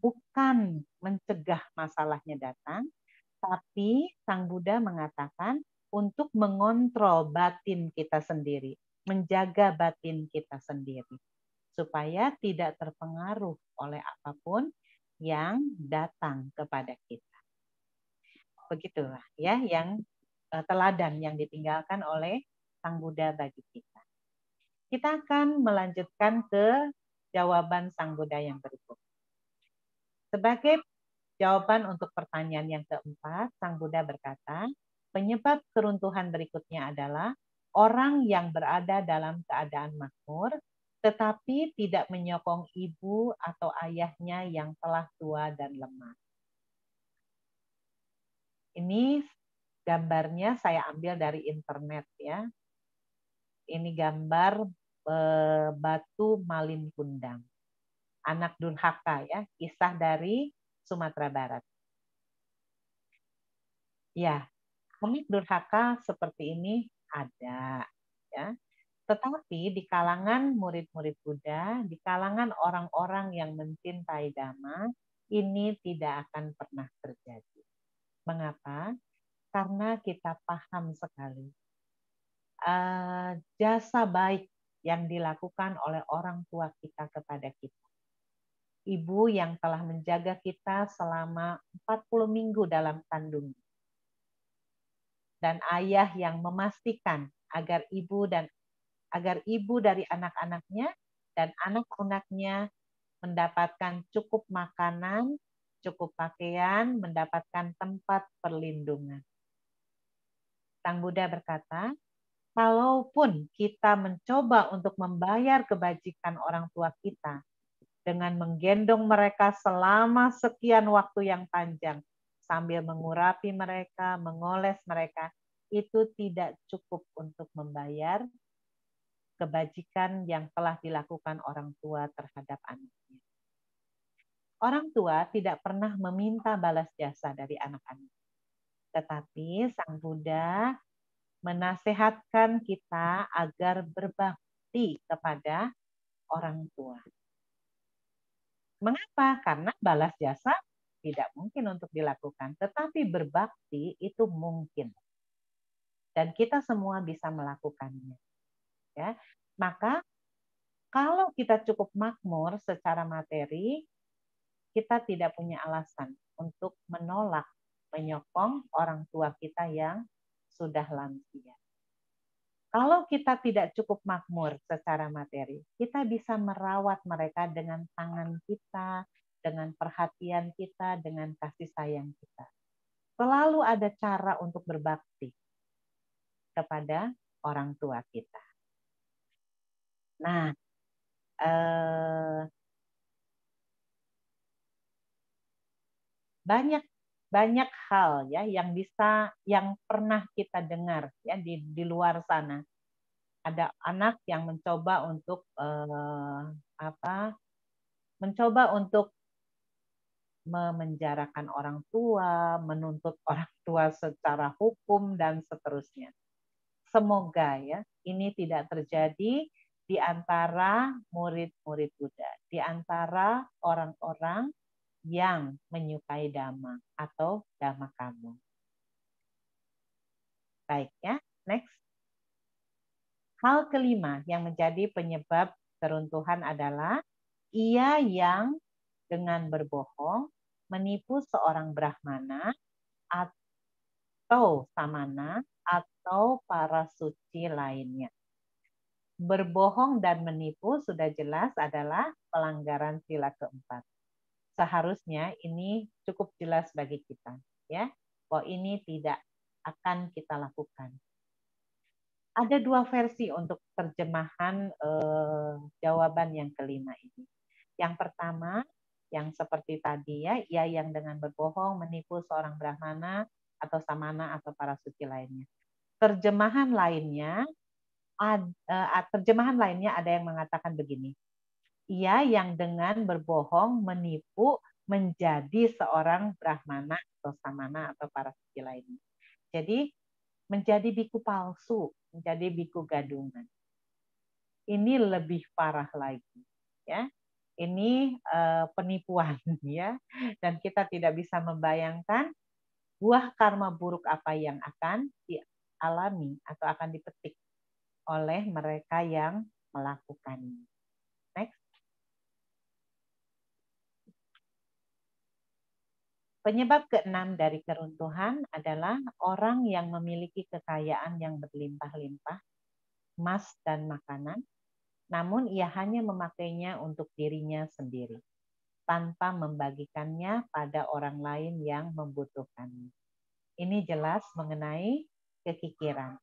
Bukan mencegah masalahnya datang, tapi Sang Buddha mengatakan untuk mengontrol batin kita sendiri, menjaga batin kita sendiri, supaya tidak terpengaruh oleh apapun yang datang kepada kita. Begitulah ya yang teladan yang ditinggalkan oleh Sang Buddha bagi kita. Kita akan melanjutkan ke jawaban Sang Buddha yang berikut. Sebagai jawaban untuk pertanyaan yang keempat, Sang Buddha berkata, penyebab keruntuhan berikutnya adalah orang yang berada dalam keadaan makmur, tetapi tidak menyokong ibu atau ayahnya yang telah tua dan lemah. Ini gambarnya saya ambil dari internet ya. Ini gambar batu malin kundang. Anak durhaka ya, kisah dari Sumatera Barat. Ya, anak durhaka seperti ini ada ya. Tetapi di kalangan murid-murid Buddha, di kalangan orang-orang yang mencintai Dhamma, ini tidak akan pernah terjadi. Mengapa? Karena kita paham sekali jasa baik yang dilakukan oleh orang tua kita kepada kita. Ibu yang telah menjaga kita selama 40 minggu dalam kandungan. Dan ayah yang memastikan agar ibu dari anak-anaknya dan anak-anaknya mendapatkan cukup makanan, cukup pakaian, mendapatkan tempat perlindungan. Sang Buddha berkata, kalaupun kita mencoba untuk membayar kebajikan orang tua kita dengan menggendong mereka selama sekian waktu yang panjang, sambil mengurapi mereka, mengoles mereka, itu tidak cukup untuk membayar kebajikan yang telah dilakukan orang tua terhadap anaknya. Orang tua tidak pernah meminta balas jasa dari anak-anak. Tetapi Sang Buddha menasehatkan kita agar berbakti kepada orang tua. Mengapa? Karena balas jasa tidak mungkin untuk dilakukan, tetapi berbakti itu mungkin. Dan kita semua bisa melakukannya. Ya. Maka kalau kita cukup makmur secara materi, kita tidak punya alasan untuk menolak, menyokong orang tua kita yang sudah lansia. Kalau kita tidak cukup makmur secara materi, kita bisa merawat mereka dengan tangan kita, dengan perhatian kita, dengan kasih sayang kita. Selalu ada cara untuk berbakti kepada orang tua kita. Nah, banyak hal ya yang pernah kita dengar ya di luar sana. Ada anak yang mencoba untuk memenjarakan orang tua, menuntut orang tua secara hukum dan seterusnya. Semoga ya ini tidak terjadi di antara murid-murid Buddha, di antara orang-orang yang menyukai Dhamma atau Dhamma kamu. Baik ya, next. Hal kelima yang menjadi penyebab keruntuhan adalah ia yang dengan berbohong menipu seorang brahmana atau samana atau para suci lainnya. Berbohong dan menipu sudah jelas adalah pelanggaran sila keempat. Seharusnya ini cukup jelas bagi kita, ya, bahwa ini tidak akan kita lakukan. Ada dua versi untuk terjemahan jawaban yang kelima ini. Yang pertama, yang seperti tadi ya, ia yang dengan berbohong menipu seorang brahmana atau samana atau para suci lainnya. Terjemahan lainnya ada yang mengatakan begini. Ia yang dengan berbohong menipu menjadi seorang brahmana atau samana atau para suci lainnya. Jadi menjadi biku palsu, menjadi biku gadungan. Ini lebih parah lagi, ya. Ini penipuan, ya. Dan kita tidak bisa membayangkan buah karma buruk apa yang akan dialami atau akan dipetik oleh mereka yang melakukannya. Next. Penyebab keenam dari keruntuhan adalah orang yang memiliki kekayaan yang berlimpah-limpah, emas dan makanan, namun ia hanya memakainya untuk dirinya sendiri, tanpa membagikannya pada orang lain yang membutuhkannya. Ini jelas mengenai kekikiran.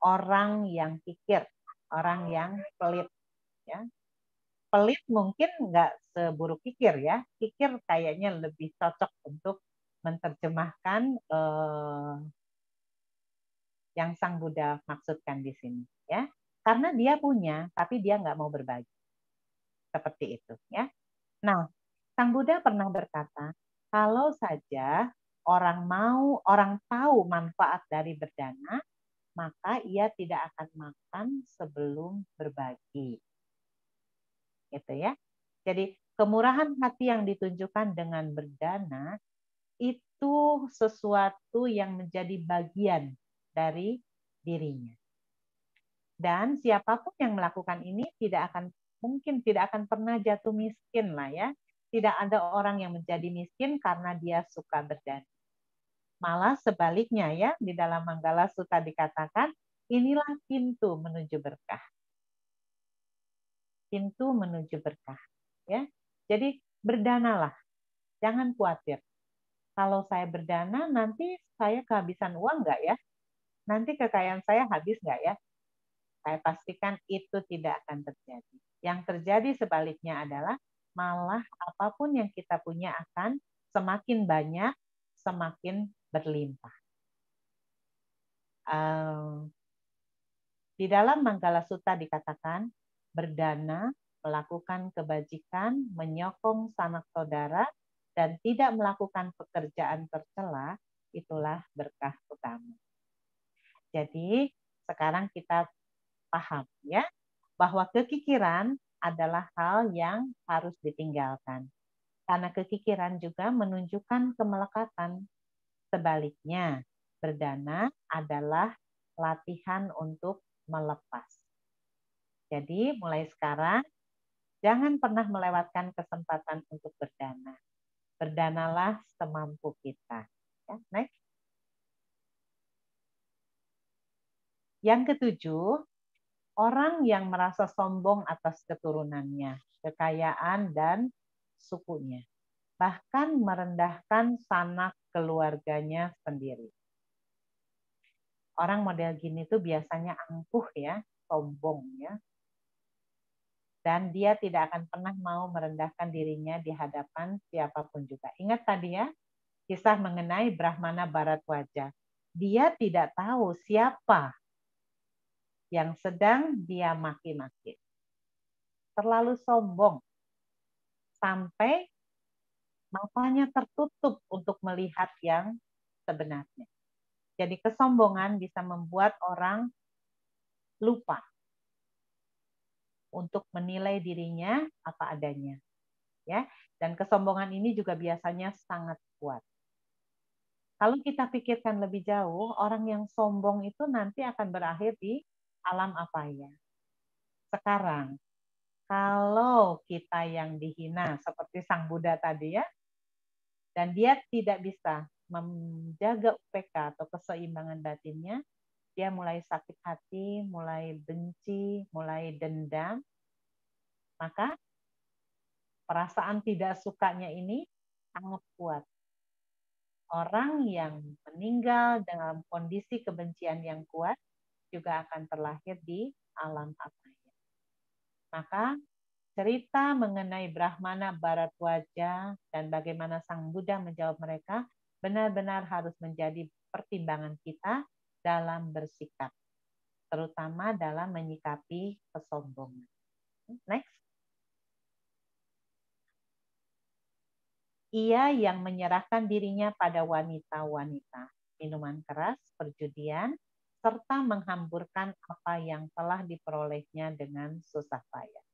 Orang yang kikir, orang yang pelit, ya. Pelit mungkin nggak seburuk kikir ya. Kikir kayaknya lebih cocok untuk menerjemahkan yang Sang Buddha maksudkan di sini, ya. Karena dia punya, tapi dia nggak mau berbagi. Seperti itu, ya. Nah, Sang Buddha pernah berkata, kalau saja orang tahu manfaat dari berdana, maka ia tidak akan makan sebelum berbagi. Gitu ya. Jadi kemurahan hati yang ditunjukkan dengan berdana itu sesuatu yang menjadi bagian dari dirinya. Dan siapapun yang melakukan ini tidak akan pernah jatuh miskin lah ya. Tidak ada orang yang menjadi miskin karena dia suka berdana. Malah sebaliknya ya, di dalam Manggala Sutta dikatakan, inilah pintu menuju berkah. Pintu menuju berkah. Ya, jadi berdanalah, jangan khawatir. Kalau saya berdana, nanti saya kehabisan uang nggak ya? Nanti kekayaan saya habis nggak ya? Saya pastikan itu tidak akan terjadi. Yang terjadi sebaliknya adalah malah apapun yang kita punya akan semakin banyak, semakin berlimpah. Di dalam Manggala Sutta dikatakan, berdana, melakukan kebajikan, menyokong sanak saudara, dan tidak melakukan pekerjaan tercela, itulah berkah utama. Jadi sekarang kita paham ya bahwa kekikiran adalah hal yang harus ditinggalkan. Karena kekikiran juga menunjukkan kemelekatan. Sebaliknya, berdana adalah latihan untuk melepas. Jadi mulai sekarang jangan pernah melewatkan kesempatan untuk berdana. Berdanalah semampu kita. Ya, next. Yang ketujuh, orang yang merasa sombong atas keturunannya, kekayaan, dan sukunya. Bahkan merendahkan sanak keluarganya sendiri. Orang model gini tuh biasanya angkuh ya, sombong ya. Dan dia tidak akan pernah mau merendahkan dirinya di hadapan siapapun juga. Ingat tadi ya, kisah mengenai Brahmana Bharadwaja. Dia tidak tahu siapa yang sedang dia maki-maki. Terlalu sombong. Sampai matanya tertutup untuk melihat yang sebenarnya. Jadi kesombongan bisa membuat orang lupa untuk menilai dirinya apa adanya. Ya, dan kesombongan ini juga biasanya sangat kuat. Kalau kita pikirkan lebih jauh, orang yang sombong itu nanti akan berakhir di alam apaya. Sekarang, kalau kita yang dihina seperti Sang Buddha tadi ya, dan dia tidak bisa menjaga UPK atau keseimbangan batinnya, dia mulai sakit hati, mulai benci, mulai dendam, maka perasaan tidak sukanya ini sangat kuat. Orang yang meninggal dalam kondisi kebencian yang kuat juga akan terlahir di alam apaya. Maka cerita mengenai Brahmana Bharadwaja dan bagaimana Sang Buddha menjawab mereka benar-benar harus menjadi pertimbangan kita dalam bersikap, terutama dalam menyikapi kesombongan. Next. Ia yang menyerahkan dirinya pada wanita-wanita, minuman keras, perjudian, serta menghamburkan apa yang telah diperolehnya dengan susah payah.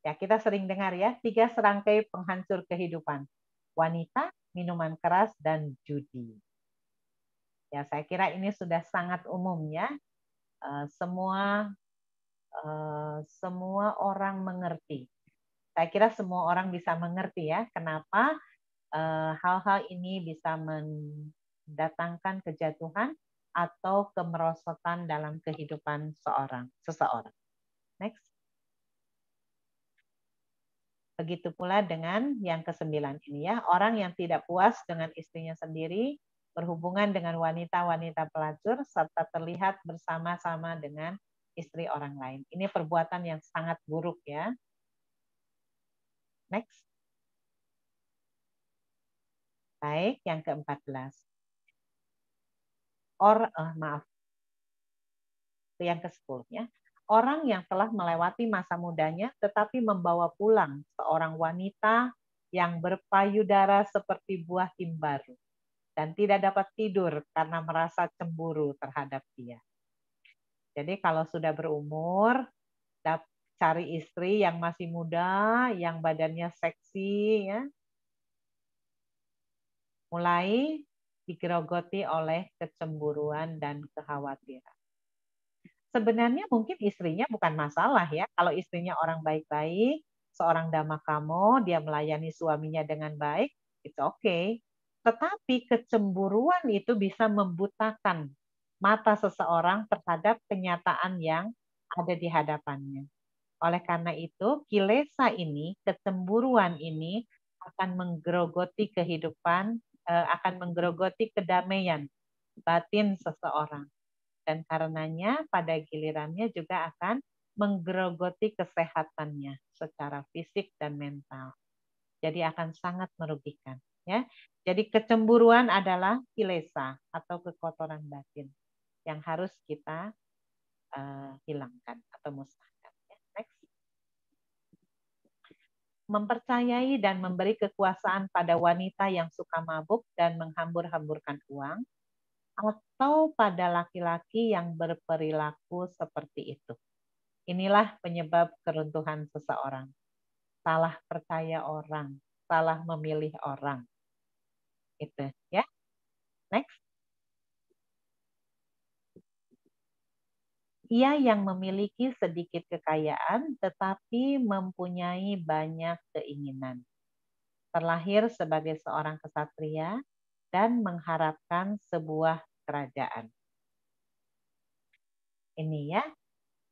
Ya, kita sering dengar ya, 3 serangkai penghancur kehidupan. Wanita, minuman keras, dan judi. Ya, saya kira ini sudah sangat umum ya. Semua orang mengerti. Saya kira semua orang bisa mengerti ya, kenapa hal-hal ini bisa mendatangkan kejatuhan atau kemerosotan dalam kehidupan seseorang. Next. Begitu pula dengan yang ke-9 ini ya, orang yang tidak puas dengan istrinya sendiri, berhubungan dengan wanita-wanita pelacur, serta terlihat bersama-sama dengan istri orang lain. Ini perbuatan yang sangat buruk ya. Next. Baik, yang ke-14. Yang ke-10 ya. Orang yang telah melewati masa mudanya tetapi membawa pulang seorang wanita yang berpayudara seperti buah timbaru dan tidak dapat tidur karena merasa cemburu terhadap dia. Jadi kalau sudah berumur, cari istri yang masih muda, yang badannya seksi ya. Mulai digerogoti oleh kecemburuan dan kekhawatiran. sebenarnya mungkin istrinya bukan masalah ya. Kalau istrinya orang baik-baik, seorang damakamo, dia melayani suaminya dengan baik, it's okay. Tetapi kecemburuan itu bisa membutakan mata seseorang terhadap kenyataan yang ada di hadapannya. Oleh karena itu, kilesa ini, kecemburuan ini akan menggerogoti kehidupan, akan menggerogoti kedamaian batin seseorang. Dan karenanya pada gilirannya juga akan menggerogoti kesehatannya secara fisik dan mental. Jadi akan sangat merugikan. Ya. Jadi kecemburuan adalah kilesa atau kekotoran batin yang harus kita hilangkan atau musnahkan. Ya. Next. Mempercayai dan memberi kekuasaan pada wanita yang suka mabuk dan menghambur-hamburkan uang, atau pada laki-laki yang berperilaku seperti itu. Inilah penyebab keruntuhan seseorang. Salah percaya orang, salah memilih orang. Itu ya. Next. Ia yang memiliki sedikit kekayaan tetapi mempunyai banyak keinginan. Terlahir sebagai seorang kesatria dan mengharapkan sebuah kerajaan. Ini ya,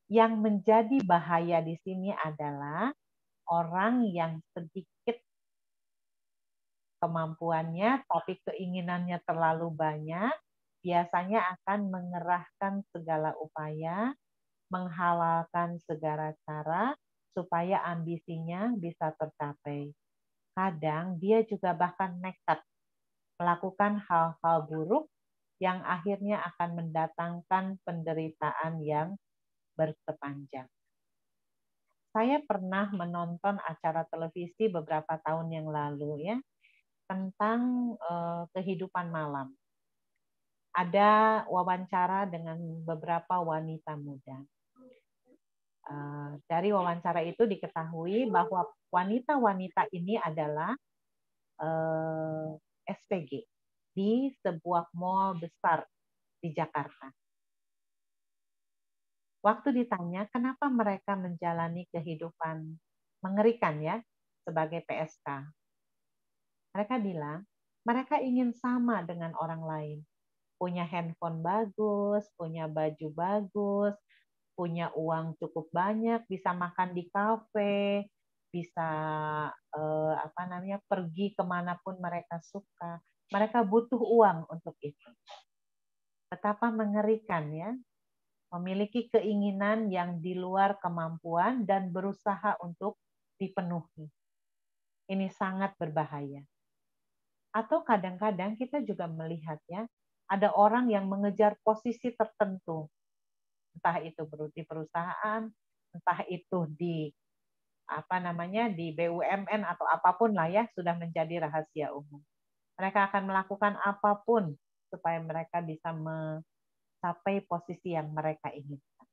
yang menjadi bahaya di sini adalah orang yang sedikit kemampuannya tapi keinginannya terlalu banyak, biasanya akan mengerahkan segala upaya, menghalalkan segala cara supaya ambisinya bisa tercapai. Kadang dia juga bahkan nekat melakukan hal-hal buruk yang akhirnya akan mendatangkan penderitaan yang berkepanjang. Saya pernah menonton acara televisi beberapa tahun yang lalu ya tentang kehidupan malam. Ada wawancara dengan beberapa wanita muda. Dari wawancara itu diketahui bahwa wanita-wanita ini adalah SPG di sebuah mall besar di Jakarta. Waktu ditanya kenapa mereka menjalani kehidupan mengerikan ya sebagai PSK, mereka bilang mereka ingin sama dengan orang lain, punya handphone bagus, punya baju bagus, punya uang cukup banyak, bisa makan di kafe, bisa pergi kemanapun mereka suka. Mereka butuh uang untuk itu. Betapa mengerikan ya, memiliki keinginan yang di luar kemampuan dan berusaha untuk dipenuhi. Ini sangat berbahaya. Atau kadang-kadang kita juga melihat ya, ada orang yang mengejar posisi tertentu. Entah itu di perusahaan, entah itu di di BUMN atau apapun lah ya, sudah menjadi rahasia umum. Mereka akan melakukan apapun supaya mereka bisa mencapai posisi yang mereka inginkan.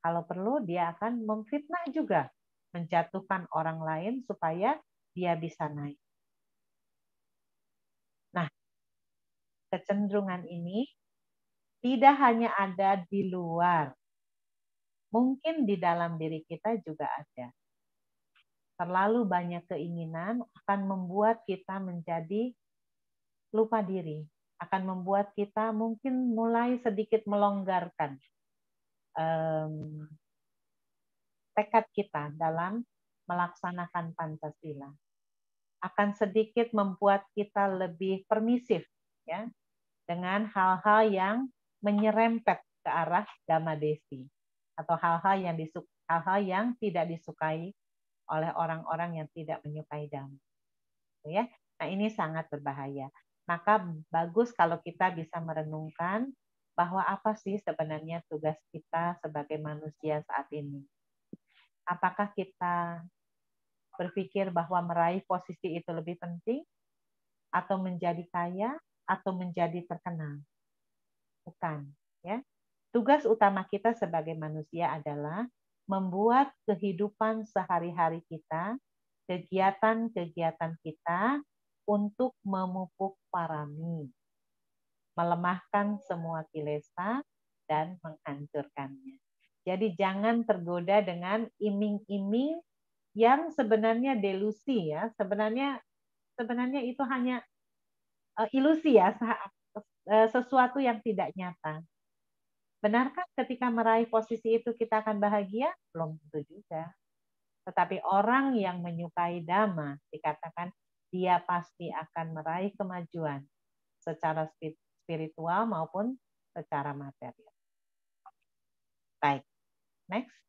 Kalau perlu, dia akan memfitnah juga, menjatuhkan orang lain supaya dia bisa naik. Nah, kecenderungan ini tidak hanya ada di luar, mungkin di dalam diri kita juga ada. Terlalu banyak keinginan akan membuat kita menjadi lupa diri, akan membuat kita mungkin mulai sedikit melonggarkan tekad kita dalam melaksanakan Pancasila. Akan sedikit membuat kita lebih permisif ya dengan hal-hal yang menyerempet ke arah Dhamma Desi atau hal-hal yang tidak disukai oleh orang-orang yang tidak menyukai Dhamma. Ya. Nah, ini sangat berbahaya. Maka bagus kalau kita bisa merenungkan bahwa apa sih sebenarnya tugas kita sebagai manusia saat ini. Apakah kita berpikir bahwa meraih posisi itu lebih penting, atau menjadi kaya, atau menjadi terkenal? Bukan. Ya. Tugas utama kita sebagai manusia adalah membuat kehidupan sehari-hari kita, kegiatan-kegiatan kita untuk memupuk parami, melemahkan semua kilesa dan menghancurkannya. Jadi jangan tergoda dengan iming-iming yang sebenarnya delusi ya. Sebenarnya itu hanya ilusi ya, sesuatu yang tidak nyata. Benarkah ketika meraih posisi itu kita akan bahagia? Belum tentu juga. Tetapi orang yang menyukai dhamma dikatakan dia pasti akan meraih kemajuan secara spiritual maupun secara material. Baik, next.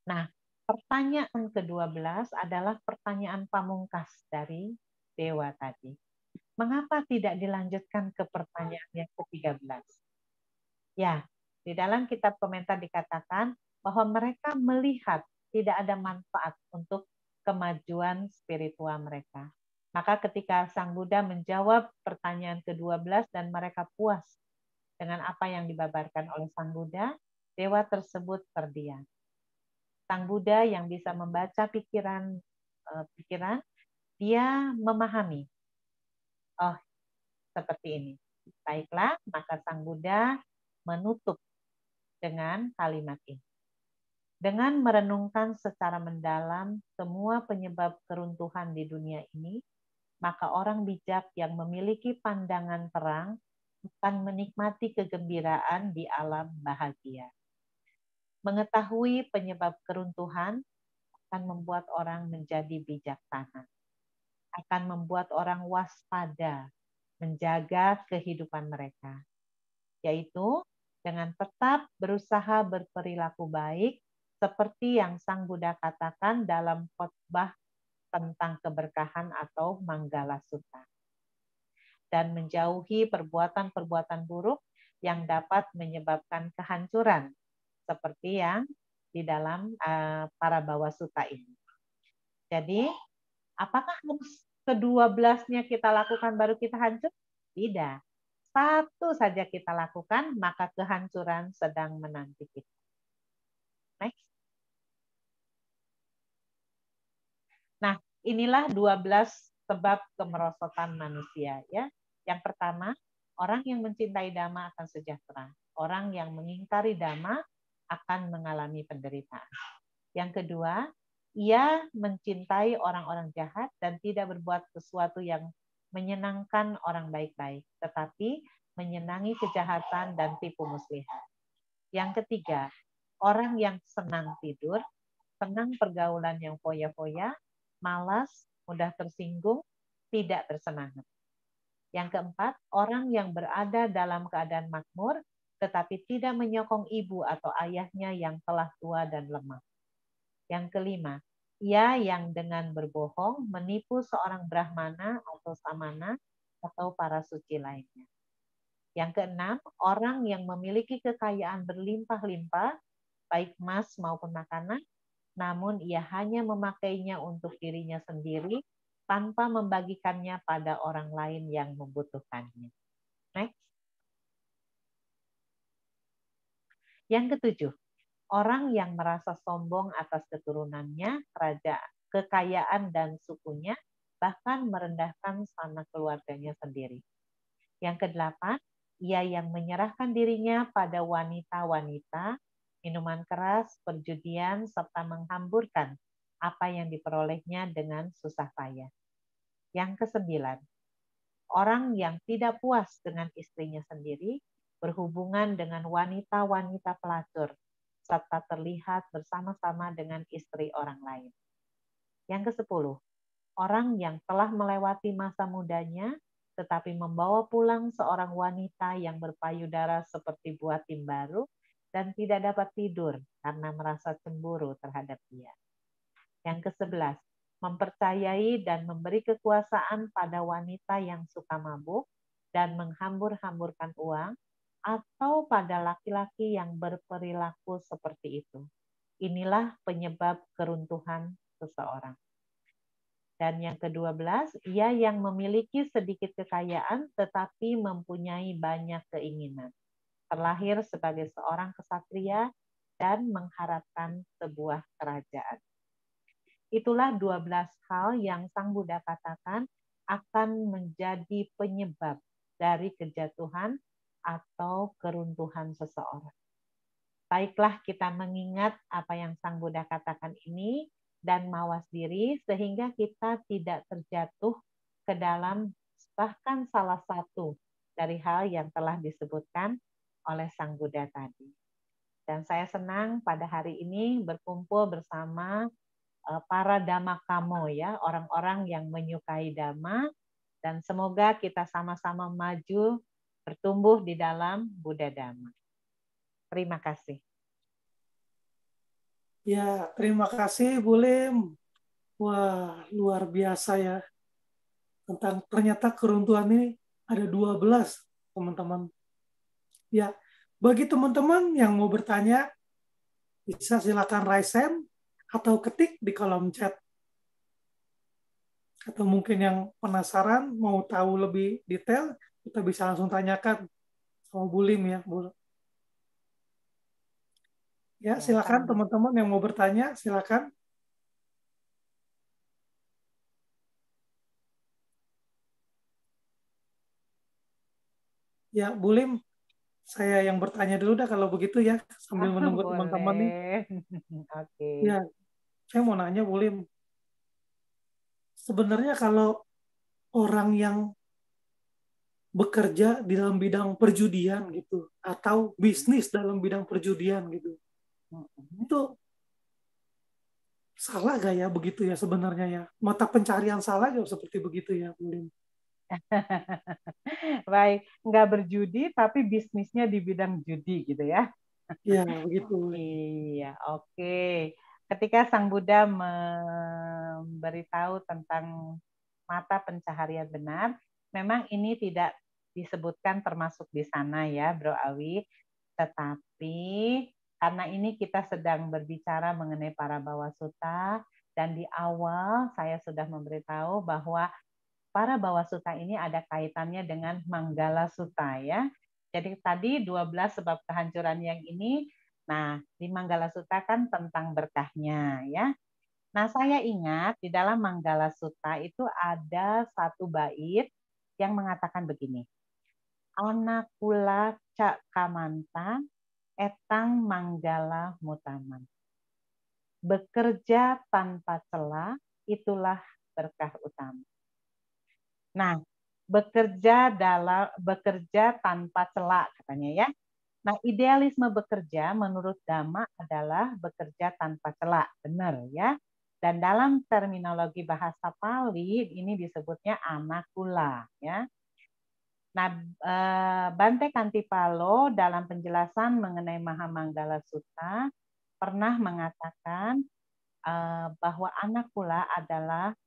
Nah, pertanyaan ke-12 adalah pertanyaan pamungkas dari Dewa tadi. Mengapa tidak dilanjutkan ke pertanyaan yang ke-13? Ya, di dalam kitab komentar dikatakan bahwa mereka melihat tidak ada manfaat untuk kemajuan spiritual mereka. Maka ketika Sang Buddha menjawab pertanyaan ke-12 dan mereka puas dengan apa yang dibabarkan oleh Sang Buddha, dewa tersebut terdiam. Sang Buddha yang bisa membaca pikiran, dia memahami. Oh, seperti ini. Baiklah, maka Sang Buddha menutup dengan kalimat ini. Dengan merenungkan secara mendalam semua penyebab keruntuhan di dunia ini, maka orang bijak yang memiliki pandangan terang akan menikmati kegembiraan di alam bahagia. Mengetahui penyebab keruntuhan akan membuat orang menjadi bijaksana, akan membuat orang waspada, menjaga kehidupan mereka, yaitu dengan tetap berusaha berperilaku baik, seperti yang Sang Buddha katakan dalam khotbah tentang keberkahan atau Manggala Sutta. Dan menjauhi perbuatan-perbuatan buruk yang dapat menyebabkan kehancuran, seperti yang di dalam para Bawa Sutta ini. Jadi, apakah harus ke-12-nya kita lakukan baru kita hancur? Tidak. Satu saja kita lakukan, maka kehancuran sedang menanti kita. Next. Nah, inilah 12 sebab kemerosotan manusia. Ya. Yang pertama, orang yang mencintai Dhamma akan sejahtera. Orang yang mengingkari Dhamma akan mengalami penderitaan. Yang kedua, ia mencintai orang-orang jahat dan tidak berbuat sesuatu yang menyenangkan orang baik-baik, tetapi menyenangi kejahatan dan tipu muslihat. Yang ketiga, orang yang senang tidur, senang pergaulan yang foya-foya, malas, mudah tersinggung, tidak bersemangat. Yang keempat, orang yang berada dalam keadaan makmur, tetapi tidak menyokong ibu atau ayahnya yang telah tua dan lemah. Yang kelima, ia yang dengan berbohong menipu seorang brahmana atau samana atau para suci lainnya. Yang keenam, orang yang memiliki kekayaan berlimpah-limpah, baik emas maupun makanan, namun ia hanya memakainya untuk dirinya sendiri tanpa membagikannya pada orang lain yang membutuhkannya. Next. Yang ketujuh, orang yang merasa sombong atas keturunannya, kerajaan, kekayaan, dan sukunya, bahkan merendahkan sanak keluarganya sendiri. Yang kedelapan, ia yang menyerahkan dirinya pada wanita-wanita, minuman keras, perjudian, serta menghamburkan apa yang diperolehnya dengan susah payah. Yang kesembilan, orang yang tidak puas dengan istrinya sendiri, berhubungan dengan wanita-wanita pelacur, serta terlihat bersama-sama dengan istri orang lain. Yang ke-10, orang yang telah melewati masa mudanya, tetapi membawa pulang seorang wanita yang berpayudara seperti buah tim baru dan tidak dapat tidur karena merasa cemburu terhadap dia. Yang ke-11, mempercayai dan memberi kekuasaan pada wanita yang suka mabuk dan menghambur-hamburkan uang, atau pada laki-laki yang berperilaku seperti itu. Inilah penyebab keruntuhan seseorang. Dan yang ke-12, ia yang memiliki sedikit kekayaan tetapi mempunyai banyak keinginan. Terlahir sebagai seorang ksatria dan mengharapkan sebuah kerajaan. Itulah 12 hal yang Sang Buddha katakan akan menjadi penyebab dari kejatuhan atau keruntuhan seseorang. baiklah kita mengingat apa yang Sang Buddha katakan ini dan mawas diri sehingga kita tidak terjatuh ke dalam bahkan salah satu dari hal yang telah disebutkan oleh Sang Buddha tadi. Dan saya senang pada hari ini berkumpul bersama para Dhammakamu ya, orang-orang yang menyukai Dhamma, dan semoga kita sama-sama maju bertumbuh di dalam Buddha Dhamma. Terima kasih.
Ya, terima kasih Bu Lim. Wah, luar biasa ya. Ternyata keruntuhan ini ada 12, teman-teman. Ya, bagi teman-teman yang mau bertanya, bisa silakan raise hand atau ketik di kolom chat. Atau mungkin yang penasaran, mau tahu lebih detail, kita bisa langsung tanyakan sama Bu Lim ya. Ya, silakan teman-teman yang mau bertanya, silakan. Ya, Bu Lim, saya yang bertanya dulu dah kalau begitu ya, sambil menunggu teman-teman nih.
Oke.
Ya, saya mau nanya Bu Lim, sebenarnya kalau orang yang bekerja di dalam bidang perjudian gitu, atau bisnis dalam bidang perjudian gitu, itu salah gak ya begitu ya sebenarnya ya? Mata pencarian salah gak seperti begitu ya Bu Lim?
Baik, nggak berjudi tapi bisnisnya di bidang judi gitu ya.
Ya, begitu.
Iya, oke. Ketika Sang Buddha memberitahu tentang mata pencaharian benar, memang ini tidak disebutkan termasuk di sana ya, Bro Awi. Tetapi karena ini kita sedang berbicara mengenai para bawasutta, dan di awal saya sudah memberitahu bahwa para bawasutta ini ada kaitannya dengan Manggala Sutta ya. Jadi tadi 12 sebab kehancuran yang ini, nah di Manggala Sutta kan tentang berkahnya ya. Nah saya ingat di dalam Manggala Sutta itu ada satu bait yang mengatakan begini. Anakula cak kamanta etang manggala mutaman. Bekerja tanpa celah itulah berkah utama. Nah, bekerja tanpa celah katanya ya. Nah, idealisme bekerja menurut Dhamma adalah bekerja tanpa celah, benar ya. Dan dalam terminologi bahasa Pali ini disebutnya anakula ya. Nah, Bante Kantipalo dalam penjelasan mengenai Mahamanggala Sutta pernah mengatakan bahwa anakula adalah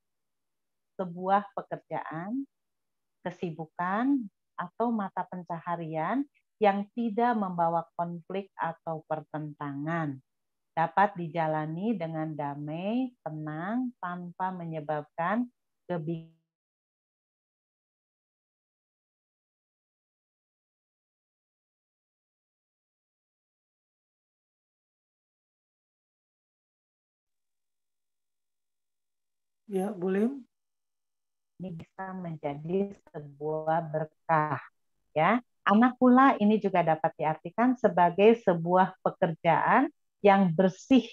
sebuah pekerjaan, kesibukan, atau mata pencaharian yang tidak membawa konflik atau pertentangan. Dapat dijalani dengan damai, tenang, tanpa menyebabkan kebingungan.
Ya, Bu Lim.
Ini bisa menjadi sebuah berkah ya. Anakula ini juga dapat diartikan sebagai sebuah pekerjaan yang bersih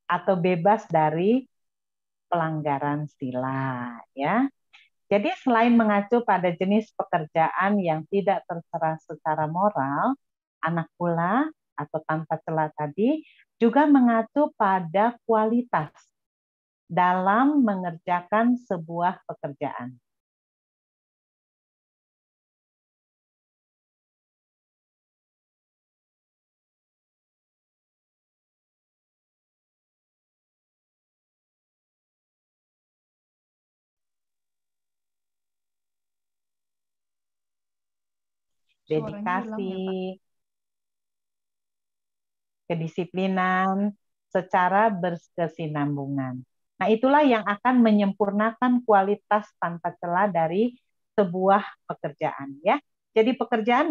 atau bebas dari pelanggaran sila ya. Jadi selain mengacu pada jenis pekerjaan yang tidak terserah secara moral, anakula atau tanpa celah tadi juga mengacu pada kualitas dalam mengerjakan sebuah pekerjaan. Dedikasi, kedisiplinan, secara berkesinambungan. Nah, itulah yang akan menyempurnakan kualitas tanpa celah dari sebuah pekerjaan ya. Jadi pekerjaan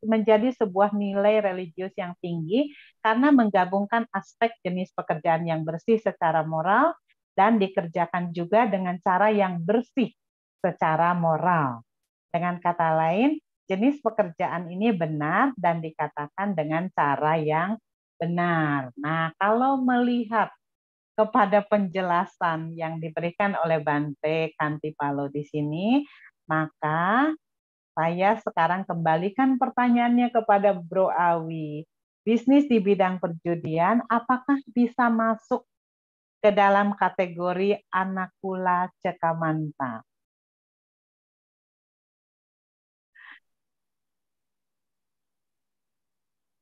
menjadi sebuah nilai religius yang tinggi karena menggabungkan aspek jenis pekerjaan yang bersih secara moral dan dikerjakan juga dengan cara yang bersih secara moral. Dengan kata lain, jenis pekerjaan ini benar dan dikatakan dengan cara yang Benar. Nah, kalau melihat kepada penjelasan yang diberikan oleh Bante Kantipalo di sini, maka saya sekarang kembalikan pertanyaannya kepada Bro Awi. Bisnis di bidang perjudian, apakah bisa masuk ke dalam kategori Anakula Cekamanta?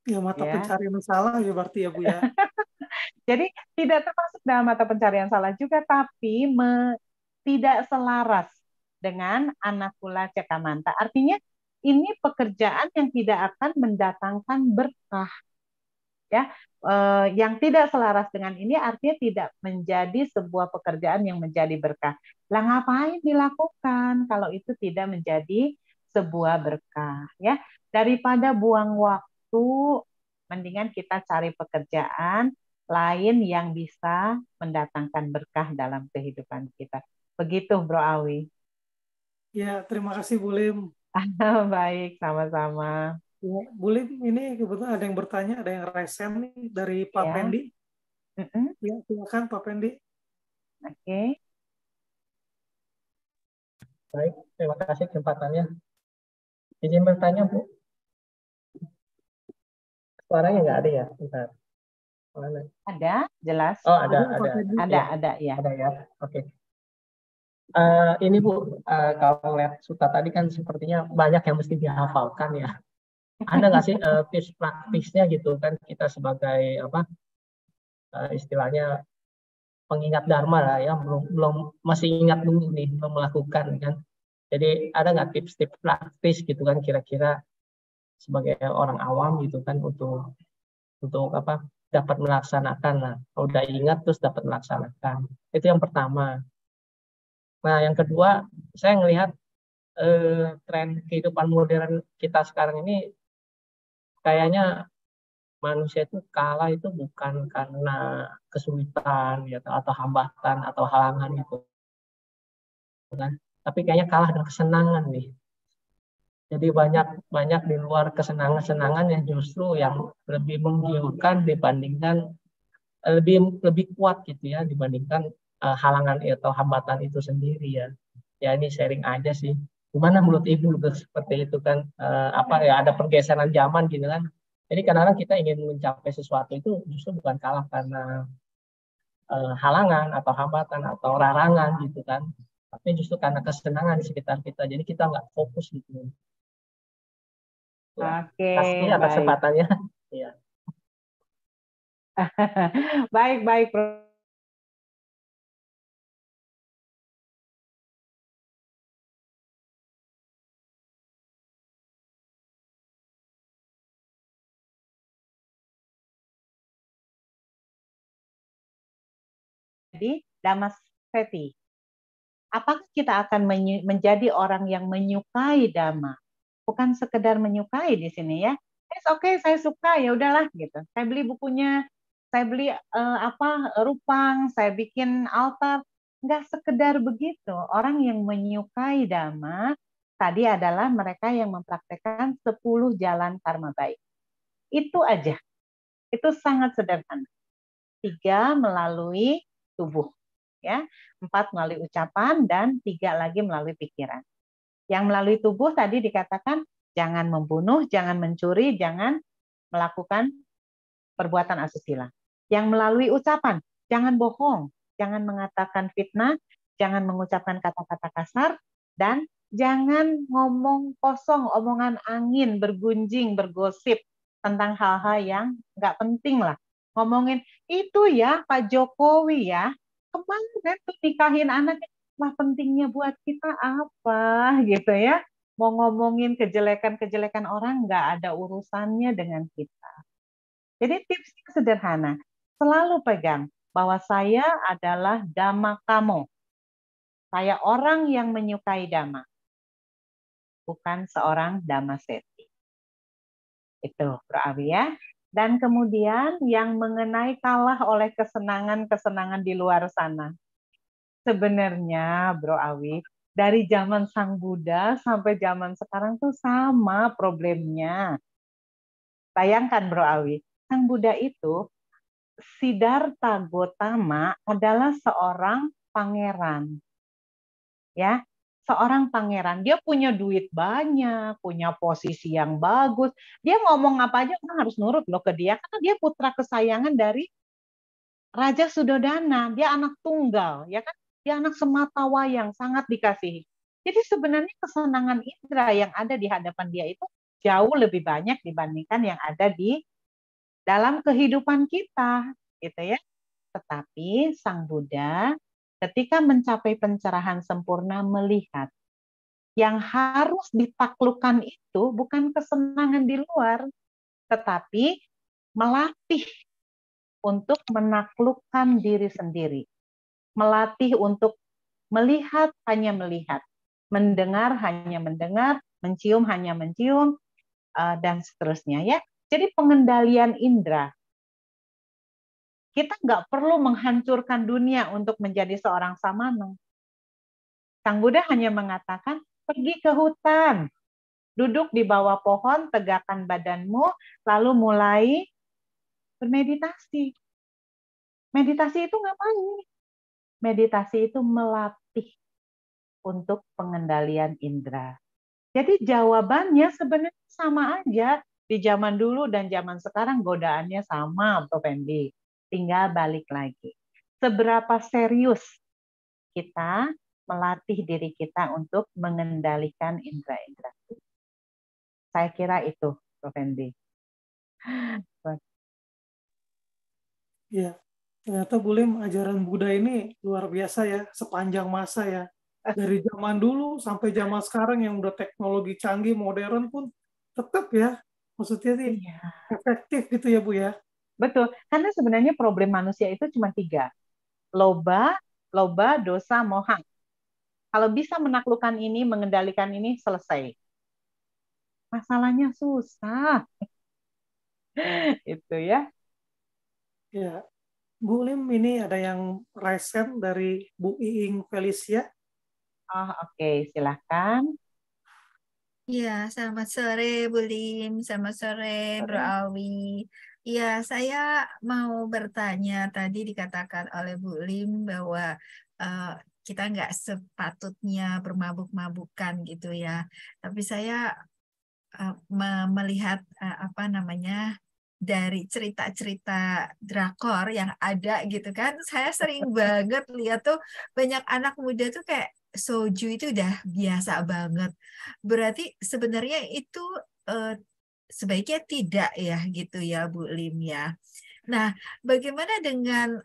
Ya, mata
Ya.
pencarian salah ya berarti ya Bu ya.
Jadi tidak termasuk dalam mata pencarian salah juga, tapi tidak selaras dengan Anakula Cekamanta. Artinya ini pekerjaan yang tidak akan mendatangkan berkah. Ya, yang tidak selaras dengan ini artinya tidak menjadi sebuah pekerjaan yang menjadi berkah. Lah ngapain dilakukan kalau itu tidak menjadi sebuah berkah? Ya, daripada buang waktu, mendingan kita cari pekerjaan lain yang bisa mendatangkan berkah dalam kehidupan kita. Begitu, Bro Awi.
Ya, terima kasih Bu Lim.
Baik, sama-sama.
Ya, Bu Lim, ini kebetulan ada yang bertanya, ada yang resen nih dari Pak
Ya.
Pendi.
Mm-mm.
Ya, silakan Pak Pendi.
Oke.
Baik, terima kasih kesempatannya. Izin bertanya, Bu. Suaranya nggak ada ya? Bentar. Mana?
Ada, jelas.
Oh, ada.
Ada, ya.
Ada ya. Oke. Ini Bu, kalau lihat suta tadi kan sepertinya banyak yang mesti dihafalkan ya. Ada nggak sih tips praktisnya gitu kan kita sebagai apa istilahnya pengingat dharma lah ya, belum masih ingat dulu nih, belum melakukan kan. Jadi ada nggak tips-tips praktis gitu kan kira-kira sebagai orang awam gitu kan untuk apa dapat melaksanakan lah. Kalau udah ingat terus dapat melaksanakan. Itu yang pertama. Nah, yang kedua, saya melihat tren kehidupan modern kita sekarang ini kayaknya manusia itu kalah itu bukan karena kesulitan ya, atau hambatan atau halangan gitu kan. Tapi kayaknya kalah dengan kesenangan nih. Jadi banyak di luar kesenangan-kesenangan yang justru yang lebih menggiurkan dibandingkan lebih kuat gitu ya dibandingkan halangan atau hambatan itu sendiri ya. Ya ini sharing aja sih. Gimana menurut Ibu seperti itu kan apa ya ada pergeseran zaman gitu kan. Jadi kadang-kadang kita ingin mencapai sesuatu itu justru bukan kalah karena halangan atau hambatan atau larangan gitu kan. Tapi justru karena kesenangan di sekitar kita. Jadi kita nggak fokus gitu. Ya.
Oke,
Kasih atas
baik.
kesempatannya. Ya.
Baik, Bro. Jadi, Damaseti, apakah kita akan menjadi orang yang menyukai Dhamma? Bukan sekedar menyukai di sini ya. Oke, saya suka, ya udahlah gitu. Saya beli bukunya, saya beli rupang, saya bikin altar. Nggak sekedar begitu. Orang yang menyukai Dhamma tadi adalah mereka yang mempraktekkan 10 jalan karma baik. Itu aja. Itu sangat sederhana. 3 melalui tubuh, ya. 4 melalui ucapan dan 3 lagi melalui pikiran. Yang melalui tubuh tadi dikatakan jangan membunuh, jangan mencuri, jangan melakukan perbuatan asusila. Yang melalui ucapan, jangan bohong, jangan mengatakan fitnah, jangan mengucapkan kata-kata kasar, dan jangan ngomong kosong, omongan angin, bergunjing, bergosip tentang hal-hal yang nggak penting lah. Ngomongin, itu ya Pak Jokowi ya, kemarin tuh nikahin anaknya, wah pentingnya buat kita apa gitu ya. Mau ngomongin kejelekan-kejelekan orang nggak ada urusannya dengan kita. Jadi tipsnya sederhana, selalu pegang bahwa saya adalah Dhamma Kamo. Saya orang yang menyukai Dhamma, bukan seorang Dhammaseti. Itu, Bro Awi ya. Dan kemudian yang mengenai kalah oleh kesenangan-kesenangan di luar sana. Sebenarnya, Bro Awi, dari zaman Sang Buddha sampai zaman sekarang tuh sama problemnya. Bayangkan, Bro Awi, Sang Buddha itu, Siddhartha Gautama adalah seorang pangeran. Ya, seorang pangeran. Dia punya duit banyak, punya posisi yang bagus. Dia ngomong apa aja orang harus nurut loh ke dia karena dia putra kesayangan dari Raja Suddhodana. Dia anak tunggal, ya kan? Dia anak sematawayang, sangat dikasihi. Jadi sebenarnya kesenangan indera yang ada di hadapan dia itu jauh lebih banyak dibandingkan yang ada di dalam kehidupan kita, gitu ya. Tetapi Sang Buddha ketika mencapai pencerahan sempurna melihat yang harus ditaklukkan itu bukan kesenangan di luar, tetapi melatih untuk menaklukkan diri sendiri. Melatih untuk melihat hanya melihat, mendengar hanya mendengar, mencium hanya mencium, dan seterusnya ya. Jadi pengendalian indera. Kita nggak perlu menghancurkan dunia untuk menjadi seorang samana. Sang Buddha hanya mengatakan, pergi ke hutan, duduk di bawah pohon, tegakkan badanmu, lalu mulai bermeditasi. Meditasi itu ngapain? Meditasi itu melatih untuk pengendalian indera. Jadi jawabannya sebenarnya sama aja. Di zaman dulu dan zaman sekarang godaannya sama, Prof. Fendi. Tinggal balik lagi. Seberapa serius kita melatih diri kita untuk mengendalikan indera-indera. Saya kira itu, Prof. Fendi.
Ya, ternyata Bulim ajaran Buddha ini luar biasa ya, sepanjang masa ya. Dari zaman dulu sampai zaman sekarang yang udah teknologi canggih, modern pun tetap ya, maksudnya sih
Iya.
efektif gitu ya Bu ya.
Betul, karena sebenarnya problem manusia itu cuma 3. Loba, dosa, moha. Kalau bisa menaklukkan ini, mengendalikan ini, selesai. Masalahnya susah. Itu ya.
Ya, Bu Lim ini ada yang raise hand dari Bu Iing Felicia.
Oh, oke. Silahkan.
Iya, selamat sore Bu Lim, selamat sore Bro Awi. Iya, saya mau bertanya, tadi dikatakan oleh Bu Lim bahwa eh, kita nggak sepatutnya bermabuk-mabukan gitu ya. Tapi saya melihat apa namanya, dari cerita-cerita drakor yang ada gitu kan, saya sering banget lihat tuh banyak anak muda tuh kayak soju itu udah biasa banget. Berarti sebenarnya itu eh, sebaiknya tidak ya gitu ya Bu Lim ya. Nah, bagaimana dengan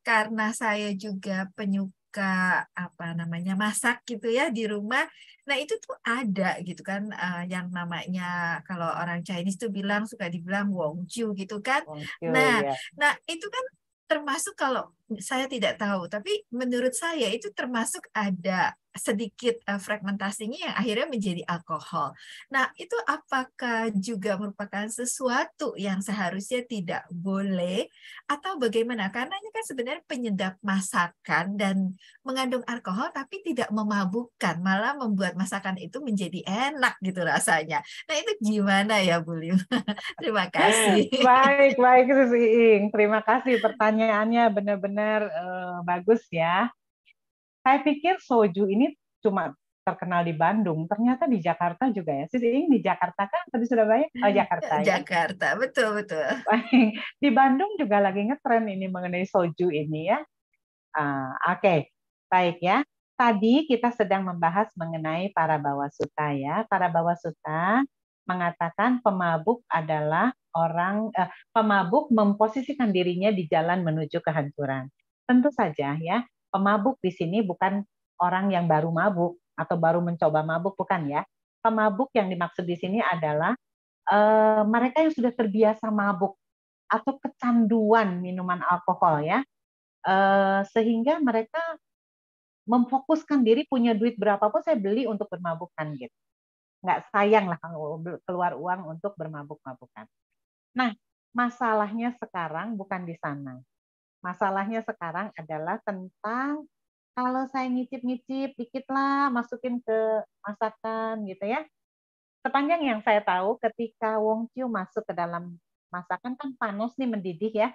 karena saya juga penyuka apa namanya masak gitu ya di rumah. Nah, itu tuh ada gitu kan yang namanya kalau orang Chinese tuh bilang suka dibilang wongju gitu kan.
Wongju,
Nah,
ya.
nah itu kan termasuk kalau saya tidak tahu, tapi menurut saya itu termasuk ada sedikit fragmentasinya yang akhirnya menjadi alkohol. Nah, itu apakah juga merupakan sesuatu yang seharusnya tidak boleh atau bagaimana? Karena ini kan sebenarnya penyedap masakan dan mengandung alkohol tapi tidak memabukkan, malah membuat masakan itu menjadi enak gitu rasanya. Nah, itu gimana ya, Bu Lim? Terima kasih.
Baik, Sis Iing. Terima kasih pertanyaannya benar-benar bagus ya. Saya pikir soju ini cuma terkenal di Bandung. Ternyata di Jakarta juga ya. Sis Iing di Jakarta kan? Atau di Surabaya? Oh, Jakarta ya.
Jakarta, betul-betul.
Baik. Di Bandung juga lagi ngetren ini mengenai soju ini ya. Oke. Baik ya. Tadi kita sedang membahas mengenai Parabhawa Sutta ya. Parabhawa Sutta mengatakan pemabuk adalah pemabuk memposisikan dirinya di jalan menuju kehancuran. Tentu saja ya, pemabuk di sini bukan orang yang baru mabuk atau baru mencoba mabuk, bukan ya. Pemabuk yang dimaksud di sini adalah mereka yang sudah terbiasa mabuk atau kecanduan minuman alkohol ya, sehingga mereka memfokuskan diri punya duit berapapun saya beli untuk bermabukkan gitu. Nggak sayang lah kalau keluar uang untuk bermabuk-mabukan. Nah, masalahnya sekarang bukan di sana. Masalahnya sekarang adalah tentang kalau saya ngicip-ngicip dikit lah, masukin ke masakan gitu ya. Sepanjang yang saya tahu, ketika Wong Chiu masuk ke dalam masakan kan panas nih, mendidih ya.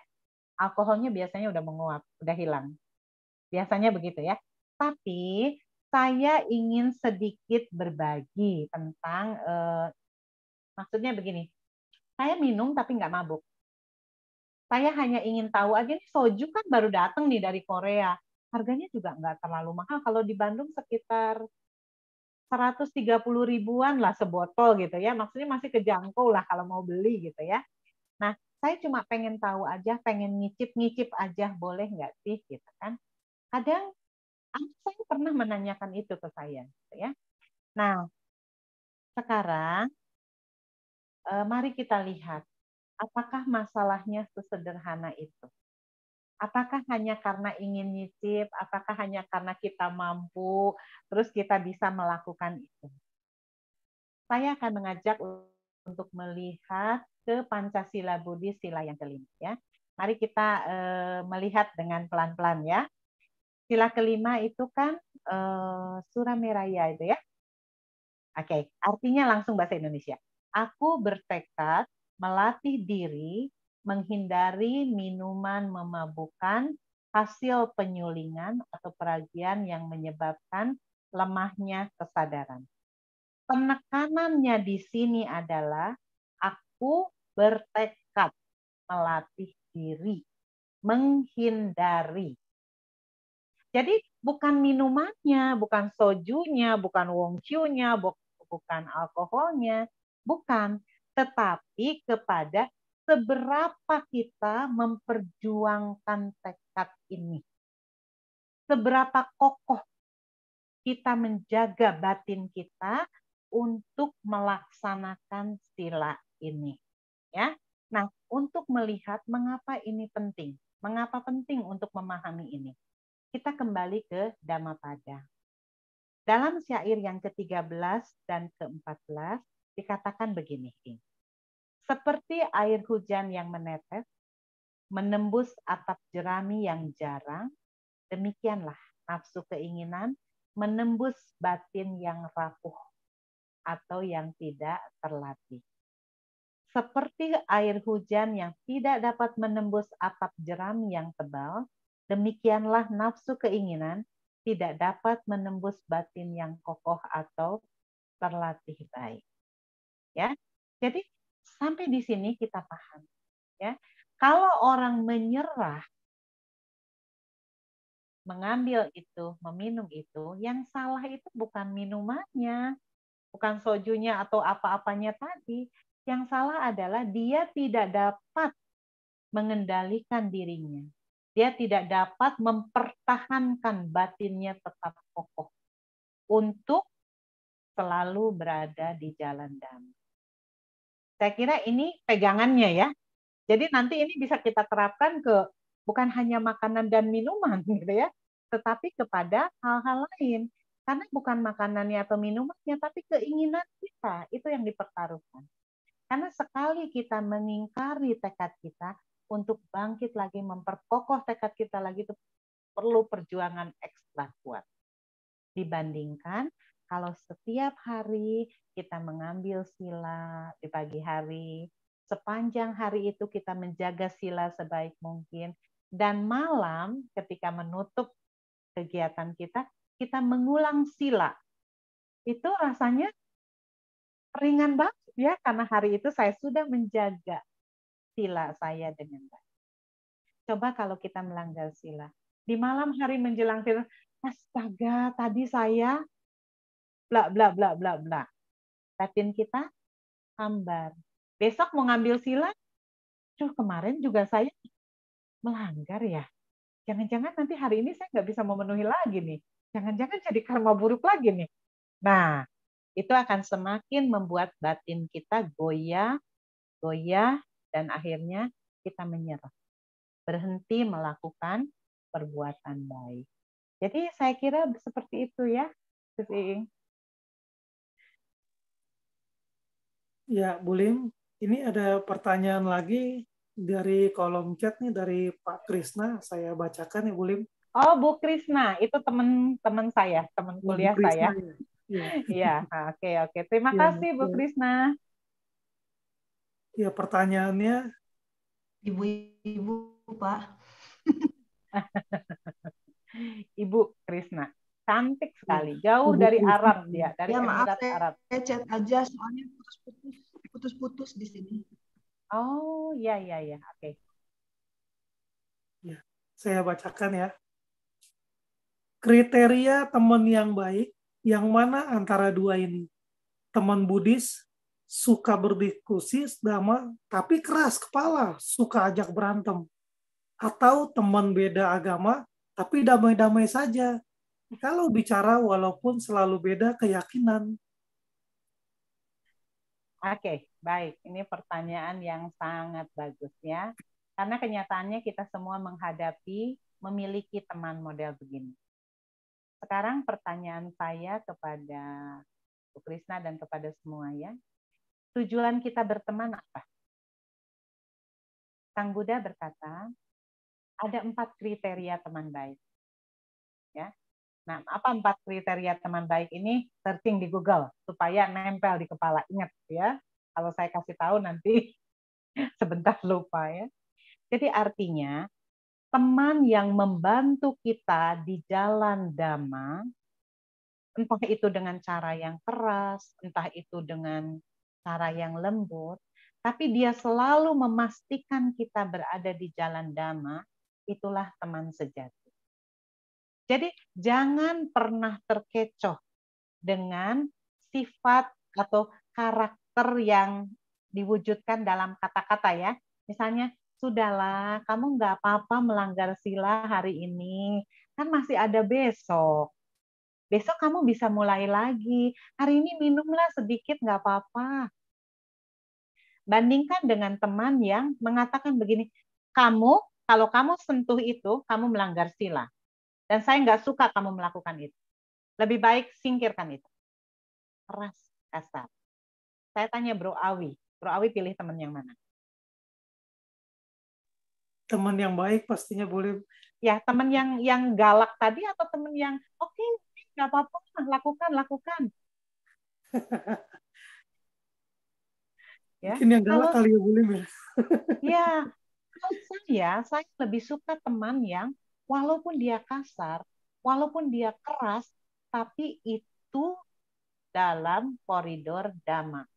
Alkoholnya biasanya udah menguap, udah hilang. Biasanya begitu ya. Tapi saya ingin sedikit berbagi tentang, maksudnya begini, saya minum tapi nggak mabuk. Saya hanya ingin tahu aja nih, soju kan baru datang nih dari Korea. Harganya juga nggak terlalu mahal. Kalau di Bandung sekitar 130 ribuan lah sebotol gitu ya. Maksudnya masih kejangkau lah kalau mau beli gitu ya. Nah, saya cuma pengen tahu aja, pengen ngicip-ngicip aja, boleh nggak sih gitu kan. Kadang saya pernah menanyakan itu ke saya gitu ya. Nah, sekarang mari kita lihat apakah masalahnya sesederhana itu. Apakah hanya karena ingin nyicip, apakah hanya karena kita mampu, terus kita bisa melakukan itu. Saya akan mengajak untuk melihat ke Pancasila Budi sila yang kelima ya. Mari kita melihat dengan pelan-pelan ya. Sila kelima itu kan Surameraya itu ya. Oke, artinya langsung bahasa Indonesia. Aku bertekad melatih diri menghindari minuman memabukkan, hasil penyulingan atau peragian yang menyebabkan lemahnya kesadaran. Penekanannya di sini adalah aku bertekad melatih diri menghindari. Jadi bukan minumannya, bukan sojunya, bukan wongchu-nya, bukan alkoholnya, bukan, tetapi kepada seberapa kita memperjuangkan tekad ini. Seberapa kokoh kita menjaga batin kita untuk melaksanakan sila ini. Ya. Nah, untuk melihat mengapa ini penting, mengapa penting untuk memahami ini, kita kembali ke Dhammapada. Dalam syair yang ke-13 dan ke-14 dikatakan begini, seperti air hujan yang menetes, menembus atap jerami yang jarang, demikianlah nafsu keinginan menembus batin yang rapuh atau yang tidak terlatih. Seperti air hujan yang tidak dapat menembus atap jerami yang tebal, demikianlah nafsu keinginan tidak dapat menembus batin yang kokoh atau terlatih baik. Ya, jadi sampai di sini kita paham. Ya, kalau orang menyerah, mengambil itu, meminum itu, yang salah itu bukan minumannya, bukan sojunya atau apa-apanya tadi. Yang salah adalah dia tidak dapat mengendalikan dirinya. Dia tidak dapat mempertahankan batinnya tetap kokoh untuk selalu berada di jalan damai. Saya kira ini pegangannya ya. Jadi nanti ini bisa kita terapkan ke bukan hanya makanan dan minuman gitu ya, tetapi kepada hal-hal lain. Karena bukan makanannya atau minumannya, tapi keinginan kita itu yang dipertaruhkan. Karena sekali kita mengingkari tekad kita untuk bangkit lagi, memperkokoh tekad kita lagi, itu perlu perjuangan ekstra kuat. Dibandingkan kalau setiap hari kita mengambil sila di pagi hari, sepanjang hari itu kita menjaga sila sebaik mungkin, dan malam ketika menutup kegiatan kita mengulang sila. Itu rasanya ringan banget ya, karena hari itu saya sudah menjaga sila saya dengan baik. Coba kalau kita melanggar sila. Di malam hari menjelang tidur, astaga, tadi saya bla bla bla bla bla. Batin kita hambar. Besok mau ngambil sila, kemarin juga saya melanggar ya. Jangan-jangan nanti hari ini saya nggak bisa memenuhi lagi nih. Jangan-jangan jadi karma buruk lagi nih. Nah, itu akan semakin membuat batin kita goyah, dan akhirnya kita menyerah. Berhenti melakukan perbuatan baik. Jadi saya kira seperti itu ya, Gus Iing.
Ya, Bu Lim, ini ada pertanyaan lagi dari kolom chat nih dari Pak Krisna. Saya bacakan ya, Bu Lim.
Oh, Bu Krisna, itu teman saya, teman kuliah saya. Iya, oke. Terima kasih Bu Krisna.
Ya, pertanyaannya,
Ibu-ibu, Pak.
Ibu Krisna, cantik sekali, jauh dari Arab dia, dari
Ya maaf,
Emirat Arab.
saya chat aja soalnya putus-putus di sini.
Oh, iya, oke.
Ya, saya bacakan ya. Kriteria teman yang baik, yang mana antara dua ini? Teman Buddhis, suka berdiskusi, Dhamma, tapi keras kepala, suka ajak berantem. Atau teman beda agama, tapi damai-damai saja. Kalau bicara walaupun selalu beda keyakinan.
Oke, baik. Ini pertanyaan yang sangat bagus ya. Karena kenyataannya kita semua memiliki teman model begini. Sekarang pertanyaan saya kepada Bu Krisna dan kepada semua ya. Tujuan kita berteman apa? Sang Buddha berkata, ada 4 kriteria teman baik. Ya. Nah, apa 4 kriteria teman baik ini? Searching di Google supaya nempel di kepala. Ingat ya, kalau saya kasih tahu nanti sebentar lupa ya. Jadi artinya teman yang membantu kita di jalan Dhamma, entah itu dengan cara yang keras, entah itu dengan cara yang lembut, tapi dia selalu memastikan kita berada di jalan Dhamma, itulah teman sejati. Jadi jangan pernah terkecoh dengan sifat atau karakter yang diwujudkan dalam kata-kata ya. Misalnya, sudahlah, kamu nggak apa-apa melanggar sila hari ini, kan masih ada besok. Besok kamu bisa mulai lagi. Hari ini minumlah sedikit, nggak apa-apa. Bandingkan dengan teman yang mengatakan begini, kalau kamu sentuh itu, kamu melanggar sila. Dan saya nggak suka kamu melakukan itu. Lebih baik singkirkan itu. Keras, kasar. Saya tanya Bro Awi pilih teman yang mana?
Teman yang baik pastinya boleh.
Ya, teman yang galak tadi atau teman yang oke, nggak apa-apa, lakukan. Ya,
Mungkin yang galak kali ya boleh.
Ya, kalau saya lebih suka teman yang walaupun dia kasar, walaupun dia keras, tapi itu dalam koridor Dhamma.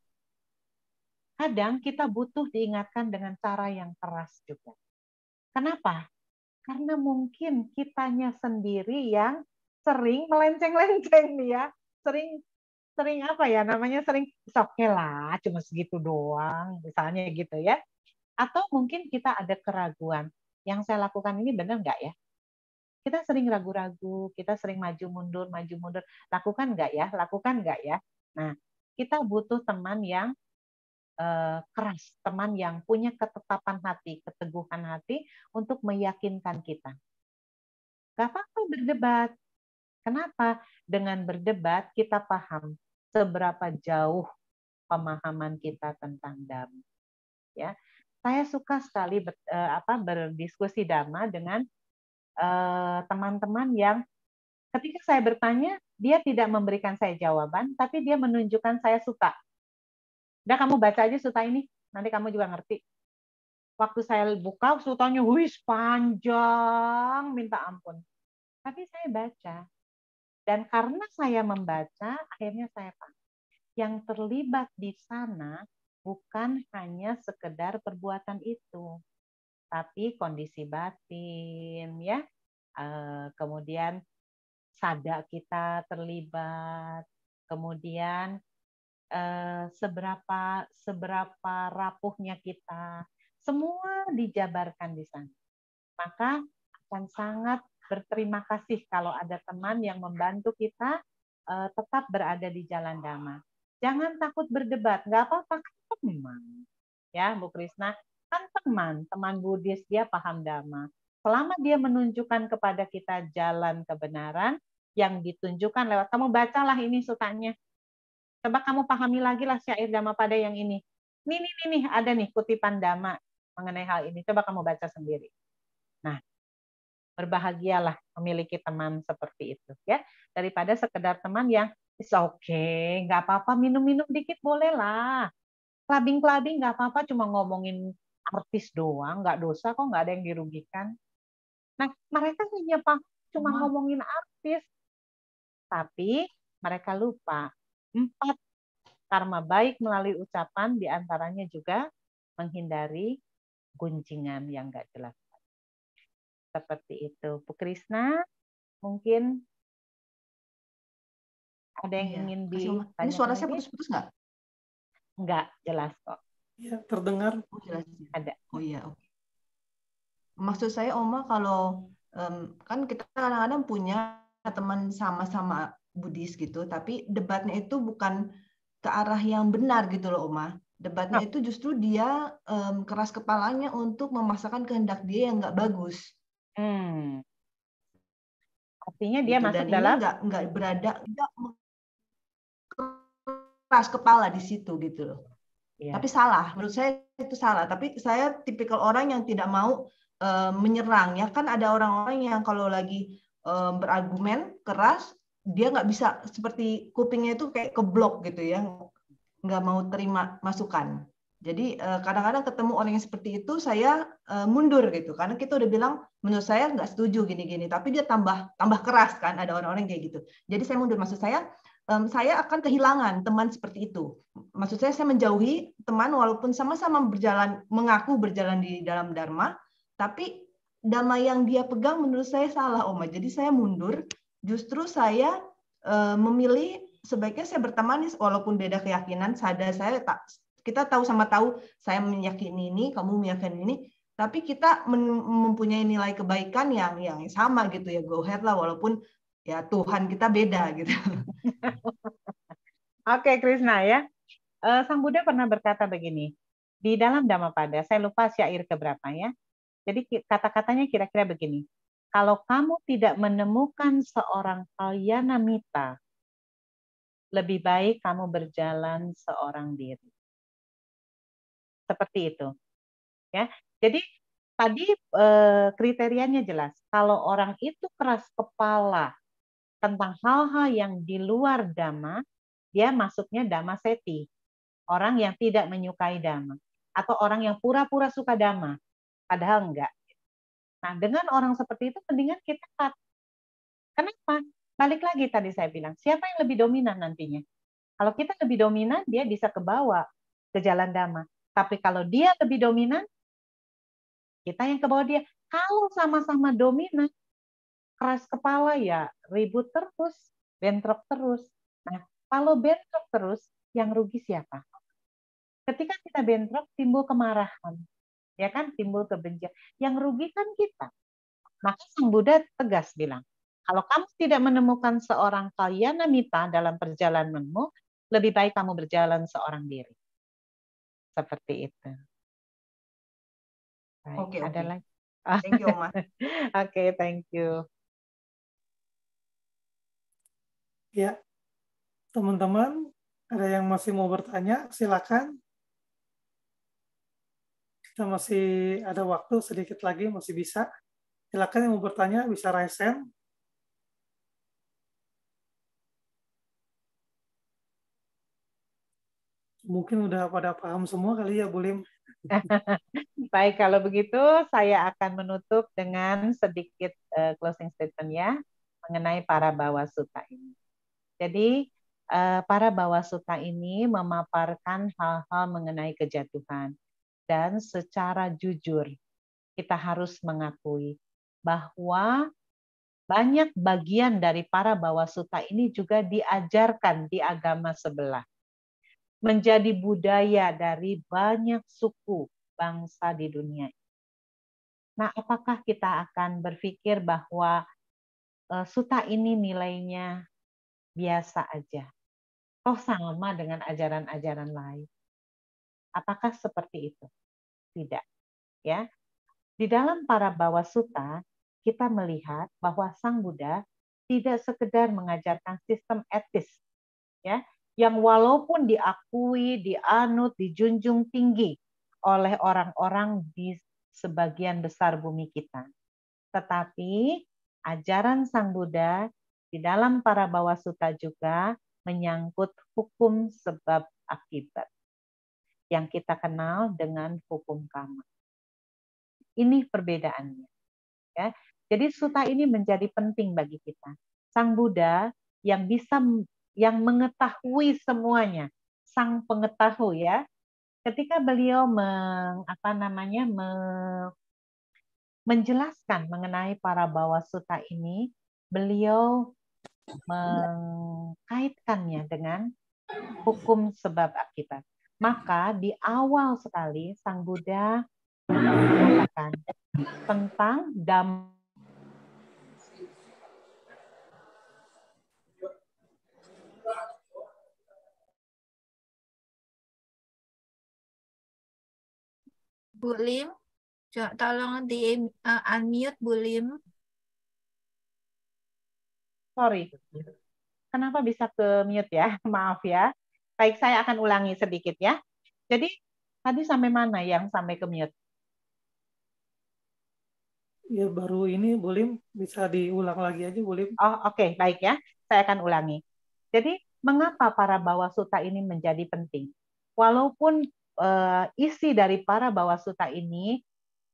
Kadang kita butuh diingatkan dengan cara yang keras juga. Kenapa? Karena mungkin kitanya sendiri yang sering melenceng-lenceng nih ya. Sering apa ya namanya, sering oke lah, cuma segitu doang, misalnya gitu ya. Atau mungkin kita ada keraguan, yang saya lakukan ini benar nggak ya? Kita sering ragu-ragu, kita sering maju mundur, lakukan nggak ya? Nah, kita butuh teman yang keras, teman yang punya ketetapan hati, keteguhan hati untuk meyakinkan kita. Gak apa-apa berdebat. Kenapa? Dengan berdebat kita paham seberapa jauh pemahaman kita tentang Dhamma. Ya, saya suka sekali berdiskusi Dhamma dengan teman-teman yang ketika saya bertanya, dia tidak memberikan saya jawaban, tapi dia menunjukkan saya suka. Udah kamu baca aja suta ini, nanti kamu juga ngerti. Waktu saya buka, sutanya panjang, minta ampun. Tapi saya baca. Dan karena saya membaca, akhirnya saya paham. Yang terlibat di sana bukan hanya sekedar perbuatan itu, tapi kondisi batin, ya. Kemudian sada kita terlibat, kemudian seberapa rapuhnya kita, semua dijabarkan di sana. Maka akan sangat berterima kasih kalau ada teman yang membantu kita tetap berada di jalan Dhamma. Jangan takut berdebat, nggak apa-apa, kan teman. Ya, Bu Krisna, kan teman Buddhis, dia paham Dhamma. Selama dia menunjukkan kepada kita jalan kebenaran yang ditunjukkan lewat, kamu bacalah ini sutanya. Coba kamu pahami lagi lah syair Dhammapada yang ini. Nih, ada nih kutipan Dhamma mengenai hal ini. Coba kamu baca sendiri. Nah, berbahagialah memiliki teman seperti itu, ya. Daripada sekedar teman yang it's okay, nggak apa-apa, minum-minum dikit boleh lah. Clubbing nggak apa-apa, cuma ngomongin artis doang, nggak dosa kok, nggak ada yang dirugikan. Nah, mereka hanya cuma
Oma,
ngomongin artis, tapi mereka lupa 4 karma baik melalui ucapan, diantaranya juga menghindari gunjingan yang nggak jelas. Seperti itu. Bu Krisna, mungkin ada yang
iya.
ingin
Kasih Oma. Ini
ditanyakan
suara saya
lagi?
putus-putus nggak?
Enggak, jelas kok.
Ya, terdengar.
Oh, jelas.
Ada.
Oh iya, oke. Maksud saya Oma kalau kan kita kadang-kadang punya teman sama-sama Buddhis gitu, tapi debatnya itu bukan ke arah yang benar gitu loh Oma. Debatnya itu justru dia keras kepalanya untuk memaksakan kehendak dia yang nggak bagus
Artinya dia
gitu.
masuk
Dan ini
dalam
nggak berada nggak keras kepala di situ gitu loh.
ya.
Tapi salah, menurut saya itu salah. Tapi saya tipikal orang yang tidak mau menyerang. Ya kan ada orang-orang yang kalau lagi berargumen keras, dia nggak bisa seperti kupingnya itu kayak keblok gitu ya, nggak mau terima masukan. Jadi kadang-kadang ketemu orang yang seperti itu, saya mundur gitu. Karena kita udah bilang, menurut saya nggak setuju gini-gini. Tapi dia tambah keras kan, ada orang-orang kayak gitu. Jadi saya mundur. Maksud saya akan kehilangan teman seperti itu. Maksud saya menjauhi teman walaupun sama-sama berjalan, mengaku berjalan di dalam Dharma, tapi Dhamma yang dia pegang menurut saya salah, Oma. Jadi saya mundur. Justru saya memilih sebaiknya saya berteman walaupun beda keyakinan. Kita tahu-sama tahu saya meyakini ini, kamu meyakini ini, tapi kita mempunyai nilai kebaikan yang sama gitu ya. Go ahead lah, walaupun ya Tuhan kita beda gitu.
Oke, Krisna ya. Sang Buddha pernah berkata begini, di dalam Dhammapada, saya lupa syair keberapa ya. Jadi kata-katanya kira-kira begini, kalau kamu tidak menemukan seorang kalyana mita, lebih baik kamu berjalan seorang diri. Seperti itu. Ya. Jadi tadi kriterianya jelas. Kalau orang itu keras kepala tentang hal-hal yang di luar Dhamma, dia masuknya Dhamma seti. Orang yang tidak menyukai Dhamma. Atau orang yang pura-pura suka Dhamma. Padahal enggak. Nah, dengan orang seperti itu, mendingan kita cut. Kenapa? Balik lagi tadi saya bilang, siapa yang lebih dominan nantinya? Kalau kita lebih dominan, dia bisa kebawa ke jalan Dhamma. Tapi kalau dia lebih dominan, kita yang kebawa dia. Kalau sama-sama dominan, keras kepala ya ribut terus, bentrok terus. Nah, kalau bentrok terus, yang rugi siapa? Ketika kita bentrok, timbul kemarahan. Ya kan, timbul kebencian. Yang rugi kan kita. Maka Sang Buddha tegas bilang, kalau kamu tidak menemukan seorang kalyana mita dalam perjalananmu, lebih baik kamu berjalan seorang diri. Seperti itu. Baik,
Oke.
ada lagi?
Thank you, Oma.
Oke, thank you.
Ya, teman-teman, ada yang masih mau bertanya, silakan. Kita masih ada waktu sedikit lagi, masih bisa. Silakan yang mau bertanya, bisa raise hand. Mungkin udah pada paham semua kali ya, Bu Lim.
Baik, kalau begitu saya akan menutup dengan sedikit closing statement ya mengenai para bawa sutta ini. Jadi para bawa sutta ini memaparkan hal-hal mengenai kejatuhan dan secara jujur kita harus mengakui bahwa banyak bagian dari para bawa sutta ini juga diajarkan di agama sebelah. Menjadi budaya dari banyak suku bangsa di dunia. Nah, apakah kita akan berpikir bahwa sutta ini nilainya biasa aja? Oh, sama dengan ajaran-ajaran lain. Apakah seperti itu? Tidak. Ya. Di dalam para bawa sutta, kita melihat bahwa Sang Buddha tidak sekedar mengajarkan sistem etis, ya, yang walaupun diakui, dianut, dijunjung tinggi oleh orang-orang di sebagian besar bumi kita. Tetapi ajaran Sang Buddha di dalam para bawa sutta juga menyangkut hukum sebab akibat yang kita kenal dengan hukum karma. Ini perbedaannya. Ya. Jadi sutta ini menjadi penting bagi kita. Sang Buddha yang yang mengetahui semuanya, sang pengetahui ya. Ketika beliau menjelaskan mengenai para bawa sutta ini, beliau mengkaitkannya dengan hukum sebab akibat. Maka di awal sekali Sang Buddha mengatakan tentang
Bu Lim, tolong di unmute Bu Lim.
Sorry, kenapa bisa ke mute ya? Maaf ya. Baik, saya akan ulangi sedikit ya. Jadi tadi sampai mana yang sampai ke mute?
Ya baru ini Bu Lim, bisa diulang lagi aja Bu Lim.
Oh, oke, baik ya. Saya akan ulangi. Jadi mengapa para bawa sutta ini menjadi penting? Walaupun isi dari para bawa sutta ini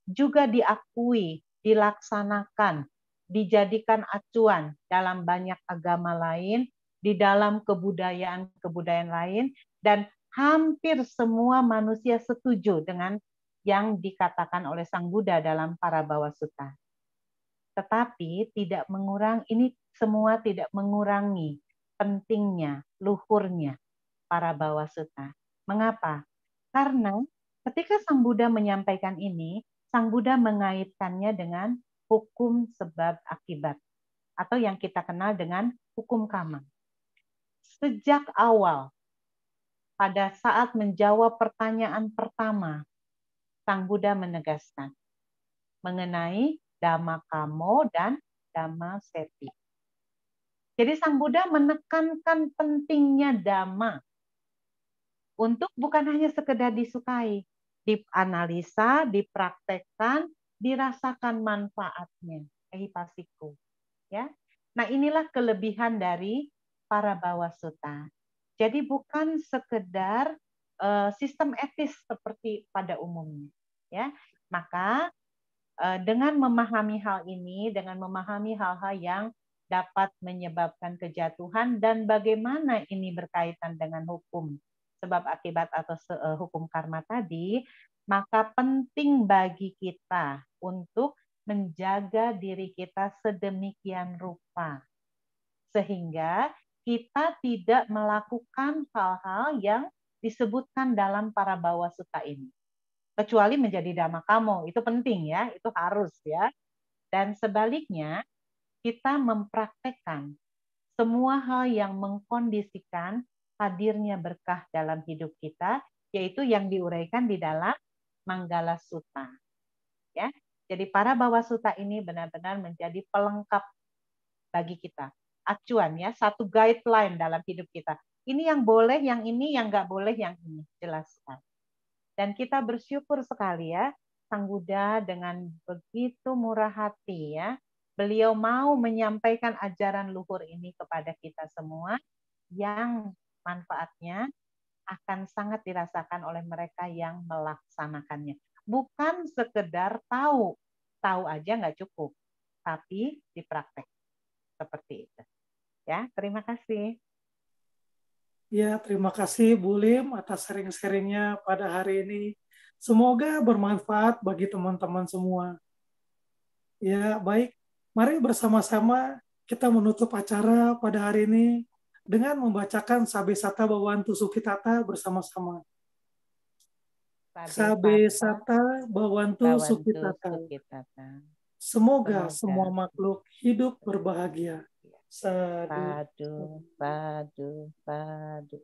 juga diakui, dilaksanakan, dijadikan acuan dalam banyak agama lain, di dalam kebudayaan lain, dan hampir semua manusia setuju dengan yang dikatakan oleh Sang Buddha dalam para bawa sutta. Tetapi ini semua tidak mengurangi pentingnya, luhurnya para bawa sutta. Mengapa? Karena ketika Sang Buddha menyampaikan ini, Sang Buddha mengaitkannya dengan hukum sebab akibat, atau yang kita kenal dengan hukum karma. Sejak awal, pada saat menjawab pertanyaan pertama, Sang Buddha menegaskan mengenai Dhamma Kamo dan Dhamma Seti. Jadi Sang Buddha menekankan pentingnya Dhamma untuk bukan hanya sekedar disukai, dianalisa, dipraktekkan, dirasakan manfaatnya, ehipasiko. Ya. Nah, inilah kelebihan dari para bawa sutta. Jadi bukan sekedar sistem etis seperti pada umumnya. Ya. Maka dengan memahami hal ini, dengan memahami hal-hal yang dapat menyebabkan kejatuhan dan bagaimana ini berkaitan dengan hukum sebab akibat atau hukum karma tadi, maka penting bagi kita untuk menjaga diri kita sedemikian rupa sehingga kita tidak melakukan hal-hal yang disebutkan dalam para bawa sutta ini. Kecuali menjadi Dhamma Kamo, itu penting ya, itu harus ya. Dan sebaliknya, kita mempraktekkan semua hal yang mengkondisikan hadirnya berkah dalam hidup kita, yaitu yang diuraikan di dalam Manggala Sutta. Ya, jadi para bawa sutta ini benar-benar menjadi pelengkap bagi kita, acuan ya, satu guideline dalam hidup kita. Ini yang boleh, yang ini, yang nggak boleh, yang ini, jelaskan. Dan kita bersyukur sekali ya, Sang Buddha dengan begitu murah hati ya, beliau mau menyampaikan ajaran luhur ini kepada kita semua yang manfaatnya akan sangat dirasakan oleh mereka yang melaksanakannya. Bukan sekedar tahu aja nggak cukup, tapi dipraktek seperti itu. Ya, terima kasih.
Ya, terima kasih Bu Lim atas sharing-sharingnya pada hari ini. Semoga bermanfaat bagi teman-teman semua. Ya, baik. Mari bersama-sama kita menutup acara pada hari ini dengan membacakan Sabe Sata Bhavantu Sukhitata bersama-sama. Sabe Sata Bhavantu Sukhitata. Semoga semua makhluk hidup berbahagia. Sadu,
sadu, sadu, sadu.